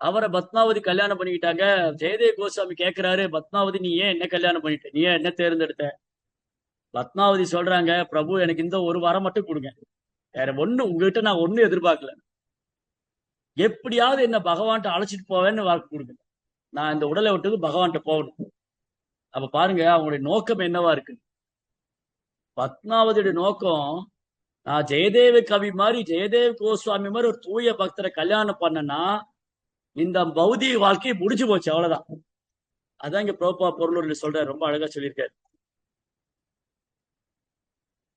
அவரை பத்மாவதி கல்யாணம் பண்ணிக்கிட்டாங்க. ஜெயதேவ் கோஸ்வாமி கேட்கிறாரு, பத்மாவதி நீ ஏன் என்ன கல்யாணம் பண்ணிட்ட, நீ ஏன் என்ன தேர்ந்தெடுத்த? பத்மாவதி சொல்றாங்க, பிரபு எனக்கு இந்த ஒரு வாரம் மட்டும் கொடுங்க, வேற ஒண்ணு உங்ககிட்ட நான் ஒண்ணு எதிர்பார்க்கல, எப்படியாவது என்ன பகவான்கிட்ட அழைச்சிட்டு போவேன்னு வாக்கு கொடுங்க, நான் இந்த உடலை விட்டது பகவான்கிட்ட போகணும். அப்ப பாருங்க அவங்களுடைய நோக்கம் என்னவா இருக்கு. பத்மாவதியுடைய நோக்கம் நான் ஜெயதேவ கவி மாதிரி ஜெயதேவ் கோஸ்வாமி மாதிரி ஒரு தூய பக்தரை கல்யாணம் பண்ணனா இந்த பௌதிக வாழ்க்கையை முடிஞ்சு போச்சு, அவ்வளவுதான். அதான் இங்க பிரபா பொருளூர்ல சொல்றாரு, ரொம்ப அழகா சொல்லியிருக்காரு.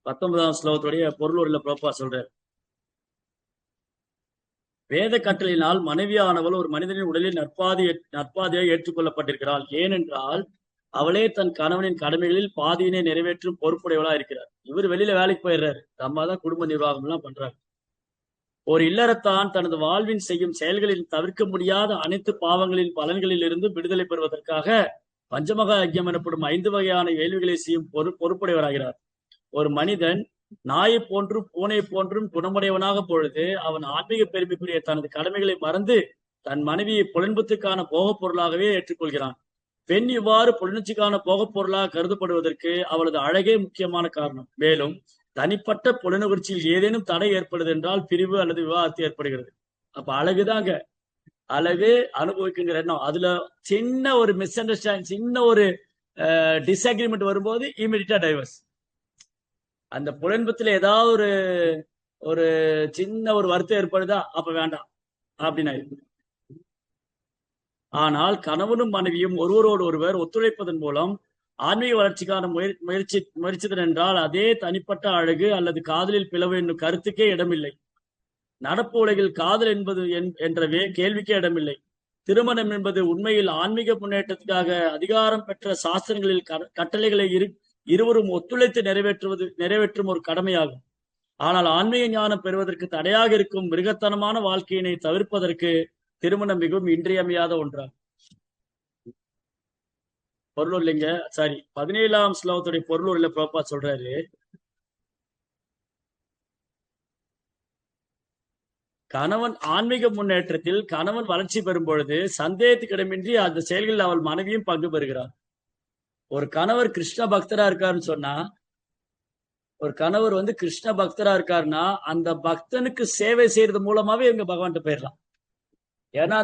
19ஆம் ஸ்லோகத்துடைய பொருளூர்ல பிரபா சொல்றாரு, வேத கட்டளையினால் மனைவியானவள் ஒரு மனிதனின் உடலில் நற்பாதையாக ஏற்றுக்கொள்ளப்பட்டிருக்கிறாள். ஏனென்றால் அவளே தன் கணவனின் கடமைகளில் பாதியினை நிறைவேற்றும் பொறுப்புடையவளா இருக்கிறார். இவர் வெளியில வேலைக்கு போயிடுறாரு, அம்மா தான் குடும்ப நிர்வாகம் எல்லாம் பண்றாரு. ஒரு இல்லறத்தான் தனது வாழ்வின் செய்யும் செயல்களில் தவிர்க்க முடியாத அனைத்து பாவங்களின் பலன்களில் இருந்து விடுதலை பெறுவதற்காக பஞ்சமகா யஜ்யம் எனப்படும் 5 வகையான வேள்விகளை செய்யும் பொறுப்புடையவராகிறார். ஒரு மனிதன் நாயை போன்றும் பூனை போன்றும் குணமுடையவனாக பொழுது அவன் ஆன்மீக பெருமைக்குரிய தனது கடமைகளை மறந்து தன் மனைவியை புலன்பத்துக்கான போகப் பொருளாகவே ஏற்றுக்கொள்கிறான். பெண் இவ்வாறு புலனுச்சிக்கான போகப் பொருளாக கருதப்படுவதற்கு அவளது அழகே முக்கியமான காரணம். மேலும் தனிப்பட்ட புலனுணர்ச்சியில் ஏதேனும் தடை ஏற்படுது என்றால் பிரிவு அல்லது விவாகரத்து ஏற்படுகிறது. அப்ப அழகுதாங்க, அழகு அனுபவிக்குங்கிற எண்ணம். அதுல சின்ன ஒரு மிஸ் அண்டர்ஸ்டாண்டிங், சின்ன ஒரு டிஸ்அக்ரிமெண்ட் வரும்போது இமீடியட்டா டைவர்ஸ். அந்த புலன்பத்துல ஏதாவது ஒரு சின்ன ஒரு வருத்தம் ஏற்படுதா, அப்ப வேண்டாம் அப்படின்னு. ஆனால் கணவனும் மனைவியும் ஒருவரோடு ஒருவர் ஒத்துழைப்பதன் மூலம் ஆன்மீக வளர்ச்சிக்கான முயற்சித்தன் என்றால் அதே தனிப்பட்ட அழகு அல்லது காதலில் பிளவு என்னும் கருத்துக்கே இடமில்லை. நடப்பு உலகில் காதல் என்பது என்ற கேள்விக்கே இடமில்லை. திருமணம் என்பது உண்மையில் ஆன்மீக முன்னேற்றத்துக்காக அதிகாரம் பெற்ற சாஸ்திரங்களில் கட்டளைகளை இருவரும் ஒத்துழைத்து நிறைவேற்றும் ஒரு கடமையாகும். ஆனால் ஆன்மீக ஞானம் பெறுவதற்கு தடையாக இருக்கும் மிருகத்தனமான வாழ்க்கையினை தவிர்ப்பதற்கு திருமணம் மிகவும் இன்றியமையாத ஒன்றாகும். பொருளூர் இல்லைங்க, சாரி, 17ஆம் ஸ்லோகத்துடைய பொருளூர்ல பிரபா சொல்றாரு, கணவன் ஆன்மீக முன்னேற்றத்தில் கணவன் வளர்ச்சி பெறும் பொழுது சந்தேகத்துக்கிடமின்றி அந்த செயல்களில் அவள் மனைவியும் பங்கு பெறுகிறார். ஒரு கணவர் கிருஷ்ண பக்தரா இருக்காருன்னு சொன்னா, ஒரு கணவர் கிருஷ்ண பக்தரா இருக்காருன்னா அந்த பக்தனுக்கு சேவை செய்யறது மூலமாவே இவங்க பகவான்கிட்ட போயிடலாம். ஏன்னா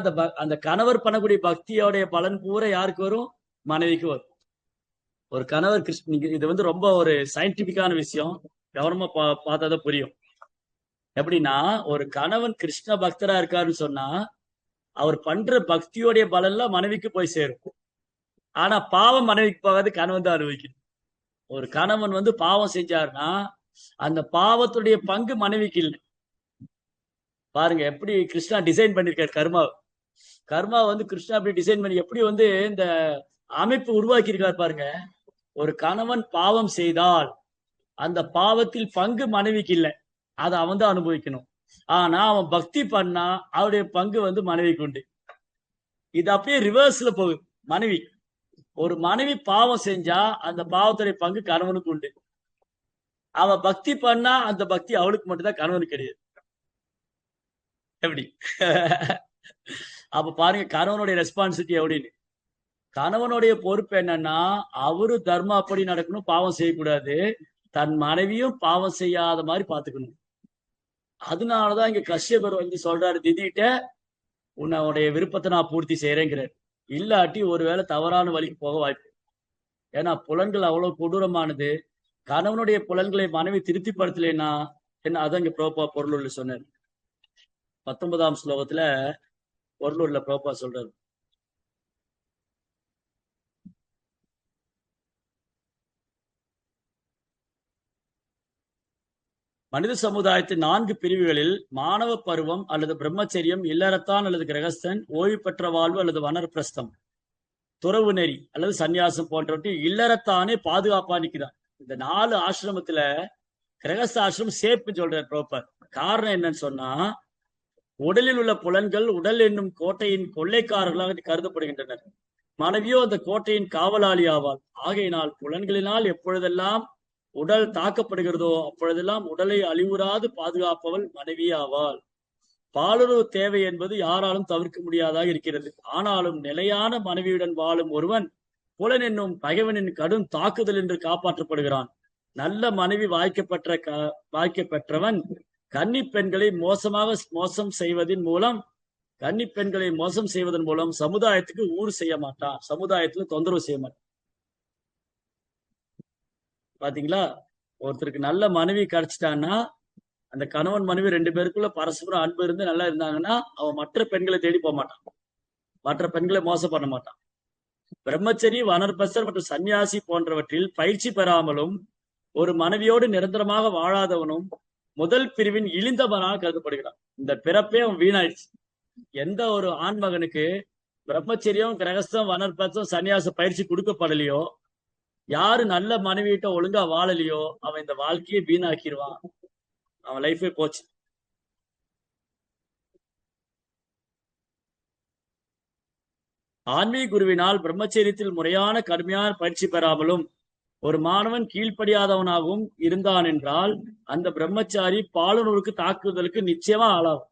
அந்த கணவர் பண்ணக்கூடிய பக்தியோடைய பலன் பூரா யாருக்கு வரும்? மனைவிக்கு வரும். ஒரு கணவர் இது ரொம்ப ஒரு சயின்டிபிக்கான விஷயம், கவனமா பார்த்தாதான் புரியும். எப்படின்னா, ஒரு கணவன் கிருஷ்ண பக்தரா இருக்காருன்னு சொன்னா அவர் பண்ற பக்தியோடைய பலன்லாம் மனைவிக்கு போய் சேரும். ஆனா பாவம் மனைவிக்கு போகாது, கணவன் தான் அனுபவிக்கணும். ஒரு கணவன் பாவம் செஞ்சாருன்னா அந்த பாவத்துடைய பங்கு மனைவிக்கு இல்லை. பாருங்க எப்படி கிருஷ்ணா டிசைன் பண்ணிருக்காரு கர்மா கிருஷ்ணா அப்படி டிசைன் பண்ணி எப்படி இந்த அமைப்பு உருவாக்கி இருக்காரு பாருங்க. ஒரு கணவன் பாவம் செய்தால் அந்த பாவத்தில் பங்கு மனைவிக்கு இல்லை, அதை அவன் தான் அனுபவிக்கணும். ஆனா அவன் பக்தி பண்ணா அவருடைய பங்கு மனைவிக்கு உண்டு. இது அப்படியே ரிவர்ஸ்ல போகுது. ஒரு மனைவி பாவம் செஞ்சா அந்த பாவத்துடைய பங்கு கணவனுக்கு உண்டு. அவன் பக்தி பண்ணா அந்த பக்தி அவளுக்கு மட்டும்தான், கணவனுக்கு கிடையாது. எப்படி? அப்ப பாருங்க கணவனுடைய ரெஸ்பான்சிபிலிட்டி எப்படின்னு. கணவனுடைய பொறுப்பு என்னன்னா அவரு தர்மம் அப்படி நடக்கணும், பாவம் செய்யக்கூடாது, தன் மனைவியும் பாவம் செய்யாத மாதிரி பாத்துக்கணும். அதனாலதான் இங்க கஷ்யபர் சொல்றாரு, திதிட்ட உன்னுடைய விருப்பத்தை நான் பூர்த்தி செய்யறேங்கிறார். இல்லாட்டி ஒருவேளை தவறான வழிக்கு போக வாய்ப்பு. ஏன்னா புலன்கள் அவ்வளவு கொடூரமானது. கணவனுடைய புலன்களை மனைவி திருப்திப்படுத்தலைன்னா என்ன? அதான் இங்க பிரபா பொருளூர்ல சொன்னார். 19ஆம் ஸ்லோகத்துல பொருளூர்ல பிரபா சொல்றாரு, மனித சமுதாயத்தின் 4 பிரிவுகளில் மாணவ பருவம் அல்லது பிரம்மச்சரியம், இல்லறத்தான் அல்லது கிரகஸ்தன், ஓய்வு பெற்ற வாழ்வு அல்லது வனர்பிரஸ்தம், துறவு நெறி அல்லது சன்னியாசம் போன்றவற்றை இல்லறத்தானே பாதுகாப்பா நிற்கிறார். இந்த 4 ஆசிரமத்துல கிரகஸ்த ஆசிரமம் சேப்புன்னு சொல்றார் பிரபுபாத். காரணம் என்னன்னு சொன்னா, உடலில் உள்ள புலன்கள் உடல் என்னும் கோட்டையின் கொள்ளைக்காரர்களாக கருதப்படுகின்றனர். மனைவியோ அந்த கோட்டையின் காவலாளி ஆவாள். ஆகையினால் புலன்களினால் எப்பொழுதெல்லாம் உடல் தாக்கப்படுகிறதோ அப்பொழுதெல்லாம் உடலை அழிவுறாது பாதுகாப்பவள் மனைவி ஆவாள். பாலுறவு தேவை என்பது யாராலும் தவிர்க்க முடியாதாக இருக்கிறது. ஆனாலும் நிலையான மனைவியுடன் வாழும் ஒருவன் புலன் என்னும் பகைவனின் கடும் தாக்குதல் என்று காப்பாற்றப்படுகிறான். நல்ல மனைவி வாய்க்கப்பெற்றவன் கன்னி பெண்களை மோசம் செய்வதன் மூலம் சமுதாயத்துக்கு ஊறு செய்ய மாட்டான், சமுதாயத்துல தொந்தரவு செய்ய மாட்டான். பாத்தீங்களா, ஒருத்தருக்கு நல்ல மனைவி கிடைச்சிட்டான்னா அந்த கணவன் மனைவி 2 பேருக்குள்ள பரஸ்பரம் அன்பு இருந்து நல்லா இருந்தாங்கன்னா அவன் மற்ற பெண்களை தேடி போக மாட்டான், மற்ற பெண்களை மோசம் பண்ண மாட்டான். பிரம்மச்சரி, வனர்பஸ்தர் மற்றும் சன்னியாசி போன்றவற்றில் பயிற்சி பெறாமலும் ஒரு மனைவியோடு நிரந்தரமாக வாழாதவனும் முதல் பிரிவின் இழிந்தவனாக கருதப்படுகிறான். இந்த பிறப்பே அவன் வீணாயிடுச்சு. எந்த ஒரு ஆண்மகனுக்கு பிரம்மச்சரியம், கிரகஸ்தம், வனர்பஸ்தம், சன்னியாச பயிற்சி கொடுக்கப்படலையோ, யாரு நல்ல மனைவியிட்ட ஒழுங்கா வாழலையோ அவன் இந்த வாழ்க்கையை வீணாக்கிடுவான், அவன் லைஃபே போச்சு. ஆன்மீக குருவினால் பிரம்மச்சரியத்தில் முறையான கடுமையான பயிற்சி பெறாமலும் ஒரு மாணவன் கீழ்ப்படியாதவனாகவும் இருந்தான் என்றால் அந்த பிரம்மச்சாரி பாலுணர்வுக்கு தாக்குதலுக்கு நிச்சயமா ஆளாகும்.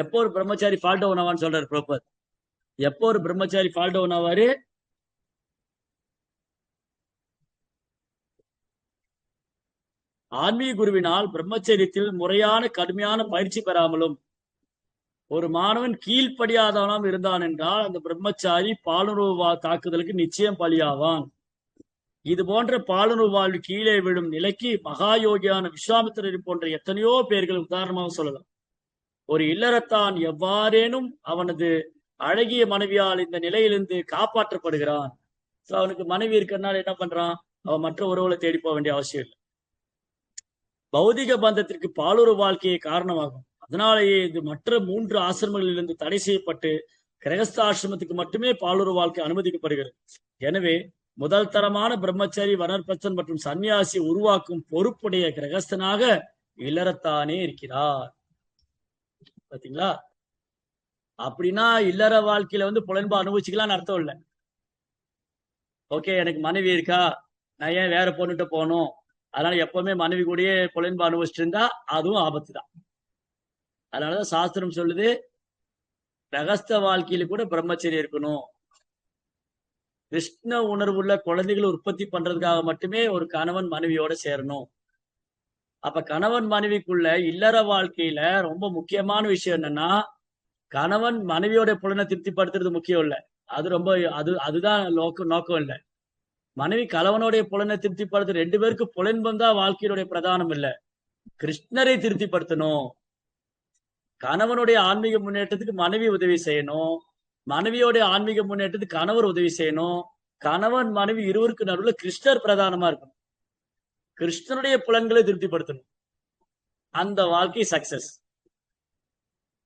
எப்போ ஒரு பிரம்மச்சாரி ஃபால் டவுன் ஆவான்னு சொல்றாரு ப்ரோப்பர். எப்போ ஒரு பிரம்மச்சாரி ஃபால் டவுன் ஆவாரு? ஆன்மீக குருவினால் பிரம்மச்சரியத்தில் முறையான கடுமையான பயிற்சி பெறாமலும் ஒரு மாணவன் கீழ்ப்படியாதவனாம் இருந்தான் என்றால் அந்த பிரம்மச்சாரி பாலுணர்வு தாக்குதலுக்கு நிச்சயம் பலியாவான். இது போன்ற பாலுணர்வு வாழ்வு கீழே விடும் நிலைக்கு மகா யோகியான விஸ்வாமித்திரர் போன்ற எத்தனையோ பேர்கள் உதாரணமாக சொல்லலாம். ஒரு இல்லறத்தான் எவ்வாறேனும் அவனது அழகிய மனைவியால் இந்த நிலையிலிருந்து காப்பாற்றப்படுகிறான். அவனுக்கு மனைவி இருக்கிறனால என்ன பண்றான்? அவன் மற்ற உறவுகளை தேடி போக வேண்டிய அவசியம் இல்லை. பௌதிக பந்தத்திற்கு பாலுறவு வாழ்க்கையை காரணமாகும். அதனாலேயே இது மற்ற 3 ஆசிரமங்களிலிருந்து தடை செய்யப்பட்டு கிரகஸ்த ஆசிரமத்துக்கு மட்டுமே பாலுறவு வாழ்க்கை அனுமதிக்கப்படுகிறது. எனவே முதல் தரமான பிரம்மச்சாரி, வனர்பஸ்தன் மற்றும் சன்னியாசி உருவாக்கும் பொறுப்புடைய கிரகஸ்தனாக இல்லறத்தானே இருக்கிறார். பாத்தீங்களா? அப்படின்னா இல்லற வாழ்க்கையில புலன்பா அனுபவிச்சுக்கலாம்னு அர்த்தம் இல்லை. ஓகே, எனக்கு மனைவி இருக்கா, நான் ஏன் வேற பொண்ணுகிட்ட போகணும், அதனால எப்பவுமே மனைவி கூடயே புலன்பா அனுபவிச்சுட்டு இருந்தா அதுவும் ஆபத்து தான். அதனாலதான் சாஸ்திரம் சொல்லுது, கிரகஸ்த வாழ்க்கையில கூட பிரம்மச்சரியம் இருக்கணும். கிருஷ்ண உணர்வுள்ள குழந்தைகளை உற்பத்தி பண்றதுக்காக மட்டுமே ஒரு கணவன் மனைவியோட சேரணும். அப்ப கணவன் மனைவிக்குள்ள இல்லற வாழ்க்கையில ரொம்ப முக்கியமான விஷயம் என்னன்னா, கணவன் மனைவியோட புலனை திருப்திப்படுத்துறது முக்கியம் இல்லை. அதுதான் நோக்கம் இல்லை. மனைவி கணவனுடைய புலனை திருப்திப்படுத்த 2 பேருக்கு புலன்பம் தான் வாழ்க்கையினுடைய பிரதானம் இல்லை. கிருஷ்ணரை திருப்திப்படுத்தணும். கணவனுடைய ஆன்மீக முன்னேற்றத்துக்கு மனைவி உதவி செய்யணும், மனைவியோடைய ஆன்மீக முன்னேற்றத்துக்கு கணவர் உதவி செய்யணும். கணவன் மனைவி இருவருக்கு நடுவில் கிருஷ்ணர் பிரதானமா இருக்கணும். கிருஷ்ணனுடைய புலன்களை திருப்திப்படுத்தணும். அந்த வாழ்க்கை சக்சஸ்.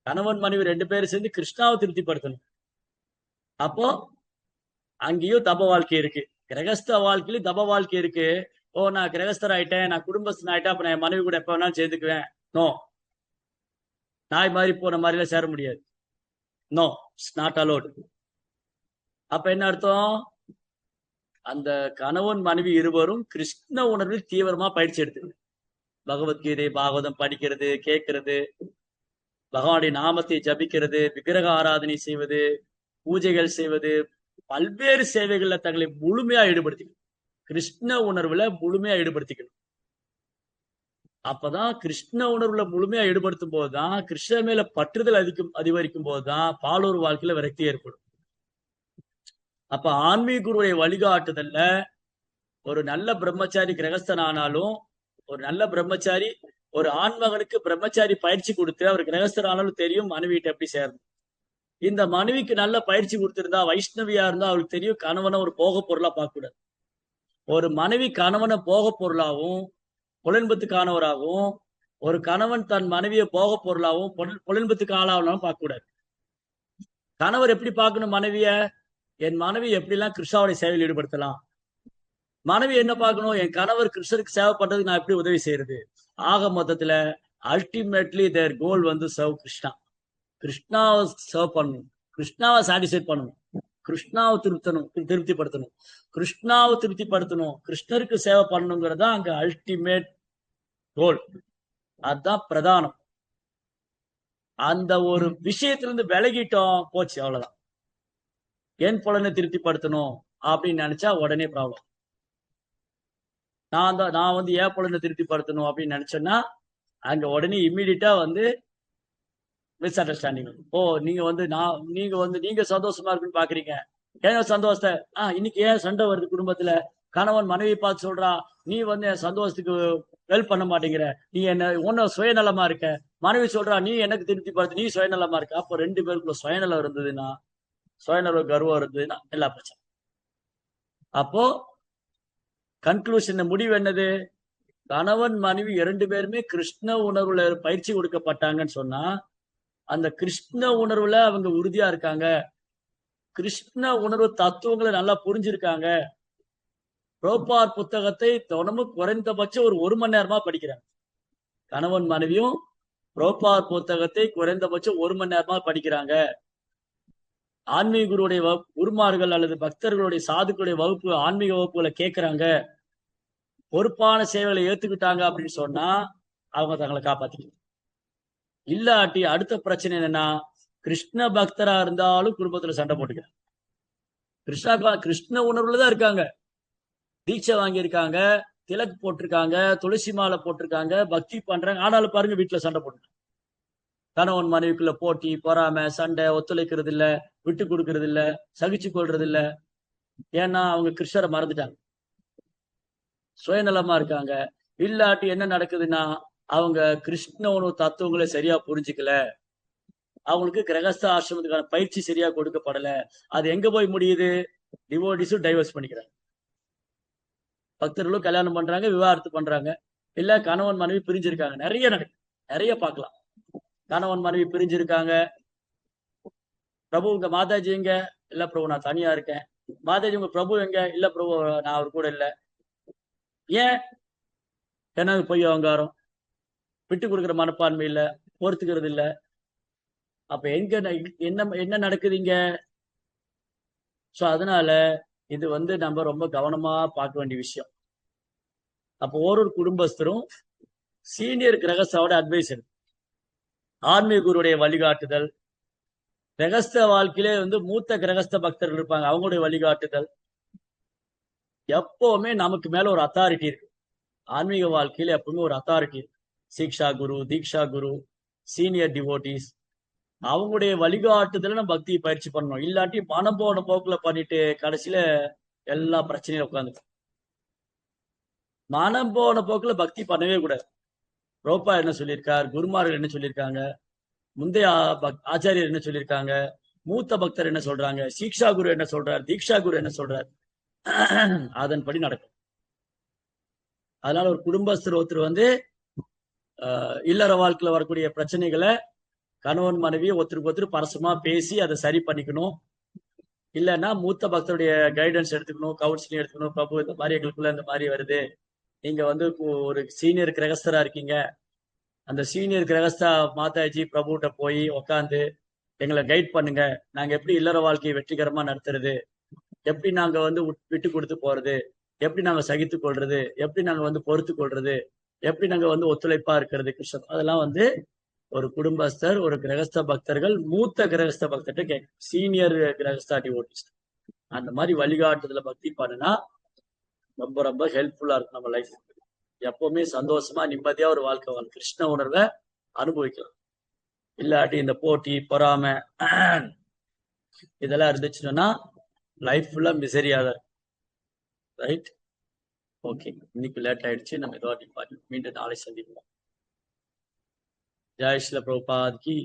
கணவன் மனைவி 2 பேரும் சேர்ந்து கிருஷ்ணாவை திருப்திப்படுத்தணும். அப்போ அங்கேயும் தப வாழ்க்கை இருக்கு. கிரகஸ்த வாழ்க்கையிலும் தப வாழ்க்கை இருக்கு. ஓ, நான் கிரகஸ்தர் ஆயிட்டேன், நான் குடும்பஸ்தன் ஆயிட்டேன், அப்ப நான் மனைவி கூட எப்ப வேணாலும் சேர்ந்துக்குவேன். நோ, நாய் மாதிரி போன மாதிரிலாம் சேர முடியாது. No, it's not allowed. அப்ப என்ன அர்த்தம்? அந்த கணவன் மனைவி இருவரும் கிருஷ்ண உணர்வில் தீவிரமா பயிற்சி எடுத்துக்கணும். பகவத்கீதை, பாகவதம் படிக்கிறது, கேட்கறது, பகவானுடைய நாமத்தை ஜபிக்கிறது, விக்கிரக ஆராதனை செய்வது, பூஜைகள் செய்வது, பல்வேறு சேவைகள்ல தங்களை முழுமையா ஈடுபடுத்திக்கணும். கிருஷ்ண உணர்வுல முழுமையா ஈடுபடுத்திக்கணும். அப்பதான் கிருஷ்ண உணர்வுல முழுமையா ஈடுபடுத்தும் போதுதான், கிருஷ்ண மேல பற்றுதல் அதிகரிக்கும் போதுதான் பாலூர் வாழ்க்கையில விரக்தி ஏற்படும். அப்ப ஆன்மீக குருவுடைய வழிகாட்டுதல்ல ஒரு நல்ல பிரம்மச்சாரி கிரகஸ்தன் ஆனாலும், ஒரு நல்ல பிரம்மச்சாரி ஒரு ஆண்மகனுக்கு பிரம்மச்சாரி பயிற்சி கொடுத்து அவர் கிரகஸ்தர் ஆனாலும் தெரியும் மனைவிட்ட எப்படி சேரணும். இந்த மனைவிக்கு நல்ல பயிற்சி கொடுத்திருந்தா, வைஷ்ணவியா இருந்தா அவளுக்கு தெரியும் கணவனை ஒரு போக பொருளா பார்க்க கூடாது. ஒரு மனைவி கணவனை போக பொருளாகவும் புலன்பத்துக்கானவராகவும், ஒரு கணவன் தன் மனைவியை போக பொருளாகவும் புலன்பத்துக்கு ஆளாவனாலும் பார்க்க கூடாது. கணவர் எப்படி பார்க்கணும் மனைவிய? என் மனைவி எப்படிலாம் கிருஷ்ணாவுடைய சேவையில் ஈடுபடுத்தலாம். மனைவி என்ன பார்க்கணும்? என் கணவர் கிருஷ்ணருக்கு சேவை பண்றதுக்கு நான் எப்படி உதவி செய்யறது. ஆக மொத்தத்துல அல்டிமேட்லி தேர் கோல் சர்வ் கிருஷ்ணா. கிருஷ்ணாவை சர்வ் பண்ணணும், கிருஷ்ணாவை சாட்டிஸ்ஃபைட் பண்ணணும், கிருஷ்ணாவை திருப்திப்படுத்தணும், கிருஷ்ணாவை திருப்திப்படுத்தணும், கிருஷ்ணருக்கு சேவை பண்ணணுங்கிறதா அங்க அல்டிமேட் கோல். அதுதான் பிரதானம். அந்த ஒரு விஷயத்திலிருந்து விலகிட்டோம், போச்சு, அவ்வளவுதான். என் புலனை திருப்திப்படுத்தணும் அப்படின்னு நினைச்சா உடனே ப்ராப்ளம். நான் ஏன் புலனை திருப்திப்படுத்தணும் அப்படின்னு நினைச்சேன்னா அங்க உடனே இம்மிடியட்டா மிஸ் அண்டர்ஸ்டாண்டிங். ஓ, நீங்க சந்தோஷமா இருக்குன்னு பாக்குறீங்க, ஏன் சந்தோஷத்தை இன்னைக்கு ஏன் சண்டை வருது குடும்பத்துல? கணவன் மனைவி பார்த்து சொல்றா, நீ வந்து என் சந்தோஷத்துக்கு ஹெல்ப் பண்ண மாட்டேங்கிற, நீ என்ன ஒன்னும் சுயநலமா இருக்க. மனைவி சொல்றா, நீ எனக்கு திருப்தி பார்த்து நீ சுயநலமா இருக்க. அப்போ 2 பேருக்குள்ள சுயநலம் இருந்ததுன்னா, சுயநல கர்வம் இருந்ததுன்னா எல்லா பிரச்சனை. அப்போ கன்க்ளூஷன் முடிவு என்னது? கணவன் மனைவி 2 பேருமே கிருஷ்ண உணர்வுல பயிற்சி கொடுக்கப்பட்டாங்கன்னு சொன்னா, அந்த கிருஷ்ண உணர்வுல அவங்க உறுதியா இருக்காங்க. கிருஷ்ண உணர்வு தத்துவங்களை நல்லா புரிஞ்சிருக்காங்க. புரோபார் புத்தகத்தை தினமும் குறைந்தபட்சம் ஒரு மணி நேரமா படிக்கிறாங்க. கணவன் மனைவியும் புரோபார் புத்தகத்தை குறைந்தபட்சம் 1 மணி நேரமா படிக்கிறாங்க. ஆன்மீக குருவுடைய குருமார்கள் அல்லது பக்தர்களுடைய சாதுக்களுடைய வகுப்பு, ஆன்மீக வகுப்புகளை கேட்கிறாங்க. பொறுப்பான சேவைகளை ஏத்துக்கிட்டாங்க அப்படின்னு சொன்னா அவங்க தங்களை காப்பாத்திக்கலாம். இல்லாட்டி அடுத்த பிரச்சனை என்னன்னா, கிருஷ்ண பக்தரா இருந்தாலும் குடும்பத்துல சண்டை போட்டுக்கிறாங்க. கிருஷ்ண உணர்வுலதான் இருக்காங்க. தீட்சை வாங்கியிருக்காங்க, திலக் போட்டிருக்காங்க, துளசி மாலை போட்டிருக்காங்க, பக்தி பண்றாங்க. ஆனாலும் பாருங்க வீட்டுல சண்டை போட்டு, கணவன் மனைவிக்குள்ள போட்டி, பொறாமை, சண்டை, ஒத்துழைக்கிறது இல்ல, விட்டு கொடுக்கறது இல்ல, சகிச்சு கொள்றது இல்ல. ஏன்னா அவங்க கிருஷ்ணரை மறந்துட்டாங்க, சுயநலமா இருக்காங்க. இல்லாட்டி என்ன நடக்குதுன்னா, அவங்க கிருஷ்ண உணவு தத்துவங்களை சரியா புரிஞ்சுக்கல, அவங்களுக்கு கிரகஸ்த ஆசிரமத்துக்கான பயிற்சி சரியா கொடுக்கப்படல. அது எங்க போய் முடியுது? டிவோடிஸும் டைவர்ஸ் பண்ணிக்கிறாங்க. பக்தர்களும் கல்யாணம் பண்றாங்க, விவாகரத்து பண்றாங்க. இல்ல கணவன் மனைவி பிரிஞ்சிருக்காங்க. நிறைய நடக்குது, நிறைய பார்க்கலாம். கணவன் மனைவி பிரிஞ்சிருக்காங்க. பிரபு உங்க மாதாஜி எங்க? இல்ல பிரபு நான் தனியா இருக்கேன். மாதாஜி உங்க பிரபு எங்க? இல்ல பிரபு நான் அவர் கூட இல்ல. ஏன்? ஏன்னா பொய் அகங்காரம், விட்டு கொடுக்குற மனப்பான்மை இல்ல, பொறுத்துக்கிறது இல்ல. அப்ப எங்க என்ன என்ன நடக்குது இங்க? சோ அதனால இது வந்து நம்ம ரொம்ப கவனமா பார்க்க வேண்டிய விஷயம். அப்போ ஒரு குடும்பஸ்தரும் சீனியர் கிரகஸ்தாவோட அட்வைஸ் எடுக்கும், ஆன்மீக குருடைய வழிகாட்டுதல், கிரகஸ்த வாழ்க்கையிலே வந்து மூத்த கிரகஸ்த பக்தர்கள் இருப்பாங்க, அவங்களுடைய வழிகாட்டுதல். எப்பவுமே நமக்கு மேல ஒரு அத்தாரிட்டி இருக்கு. ஆன்மீக வாழ்க்கையில எப்பவுமே ஒரு அத்தாரிட்டி இருக்கு. சீக்ஷா குரு, தீக்ஷா குரு, சீனியர் டிவோட்டிஸ், அவங்களுடைய வழிகாட்டுதல நம்ம பக்தியை பயிற்சி பண்ணணும். இல்லாட்டி மனம் போன போக்குல பண்ணிட்டு கடைசியில எல்லா பிரச்சனையும் உட்காந்து, மனம் போன போக்குல பக்தி பண்ணவே கூடாது. ரோப்பா என்ன சொல்லியிருக்கார், குருமார்கள் என்ன சொல்லியிருக்காங்க, முந்தைய ஆச்சாரியர் என்ன சொல்லியிருக்காங்க, மூத்த பக்தர் என்ன சொல்றாங்க, சீக்ஷா குரு என்ன சொல்றார், தீக்ஷா குரு என்ன சொல்றார், அதன்படி நடக்கும். அதனால ஒரு குடும்பஸ்தர் ஒருத்தர் வந்து இல்லற வாழ்க்கையில வரக்கூடிய பிரச்சனைகளை கணவன் மனைவி ஒருத்தருக்கு ஒருத்தர் பரசமா பேசி அதை சரி பண்ணிக்கணும். இல்லைன்னா மூத்த பக்தருடைய கைடன்ஸ் எடுத்துக்கணும், கவுன்சிலிங் எடுத்துக்கணும். பிரபு இந்த மாதிரி எங்களுக்குள்ள இந்த மாதிரி வருது, நீங்க வந்து ஒரு சீனியர் கிரகஸ்தரா இருக்கீங்க, அந்த சீனியர் கிரகஸ்தா மாதாஜி பிரபுகிட்ட போய் உக்காந்து எங்களை கைட் பண்ணுங்க, நாங்க எப்படி இல்லற வாழ்க்கையை வெற்றிகரமா நடத்துறது, எப்படி நாங்க வந்து விட்டு கொடுத்து போறது, எப்படி நாங்க சகித்து கொள்றது, எப்படி நாங்க வந்து பொறுத்து கொள்றது, எப்படி நாங்க வந்து ஒத்துழைப்பா இருக்கிறது கிருஷ்ணன். அதெல்லாம் வந்து ஒரு குடும்பஸ்தர், ஒரு கிரகஸ்த பக்தர்கள் மூத்த கிரகஸ்த பக்தர்கிட்ட கேட்க, சீனியர் கிரகஸ்தா டிவோட்டிஸ் அந்த மாதிரி வழிகாட்டுதல பக்தி பண்ணுனா ரொம்ப ரொம்ப ஹெல்ப்ஃபுல்லா இருக்கும் நம்ம லைஃப். எப்பவுமே சந்தோஷமா நிம்மதியா ஒரு வாழ்க்கை கிருஷ்ண உணர்வை அனுபவிக்கலாம். இல்லாட்டி இந்த போட்டி, பொறாமை இதெல்லாம் இருந்துச்சுன்னா லைஃப் ஃபுல்லா மிசரியா தான். ரைட்? ஓகே, இன்னைக்கு லேட் ஆயிடுச்சு, நம்ம இதோட மீண்டும் நாளை சந்திப்போம். ஜெய் ஸ்ரீல பிரபுபாத் கி.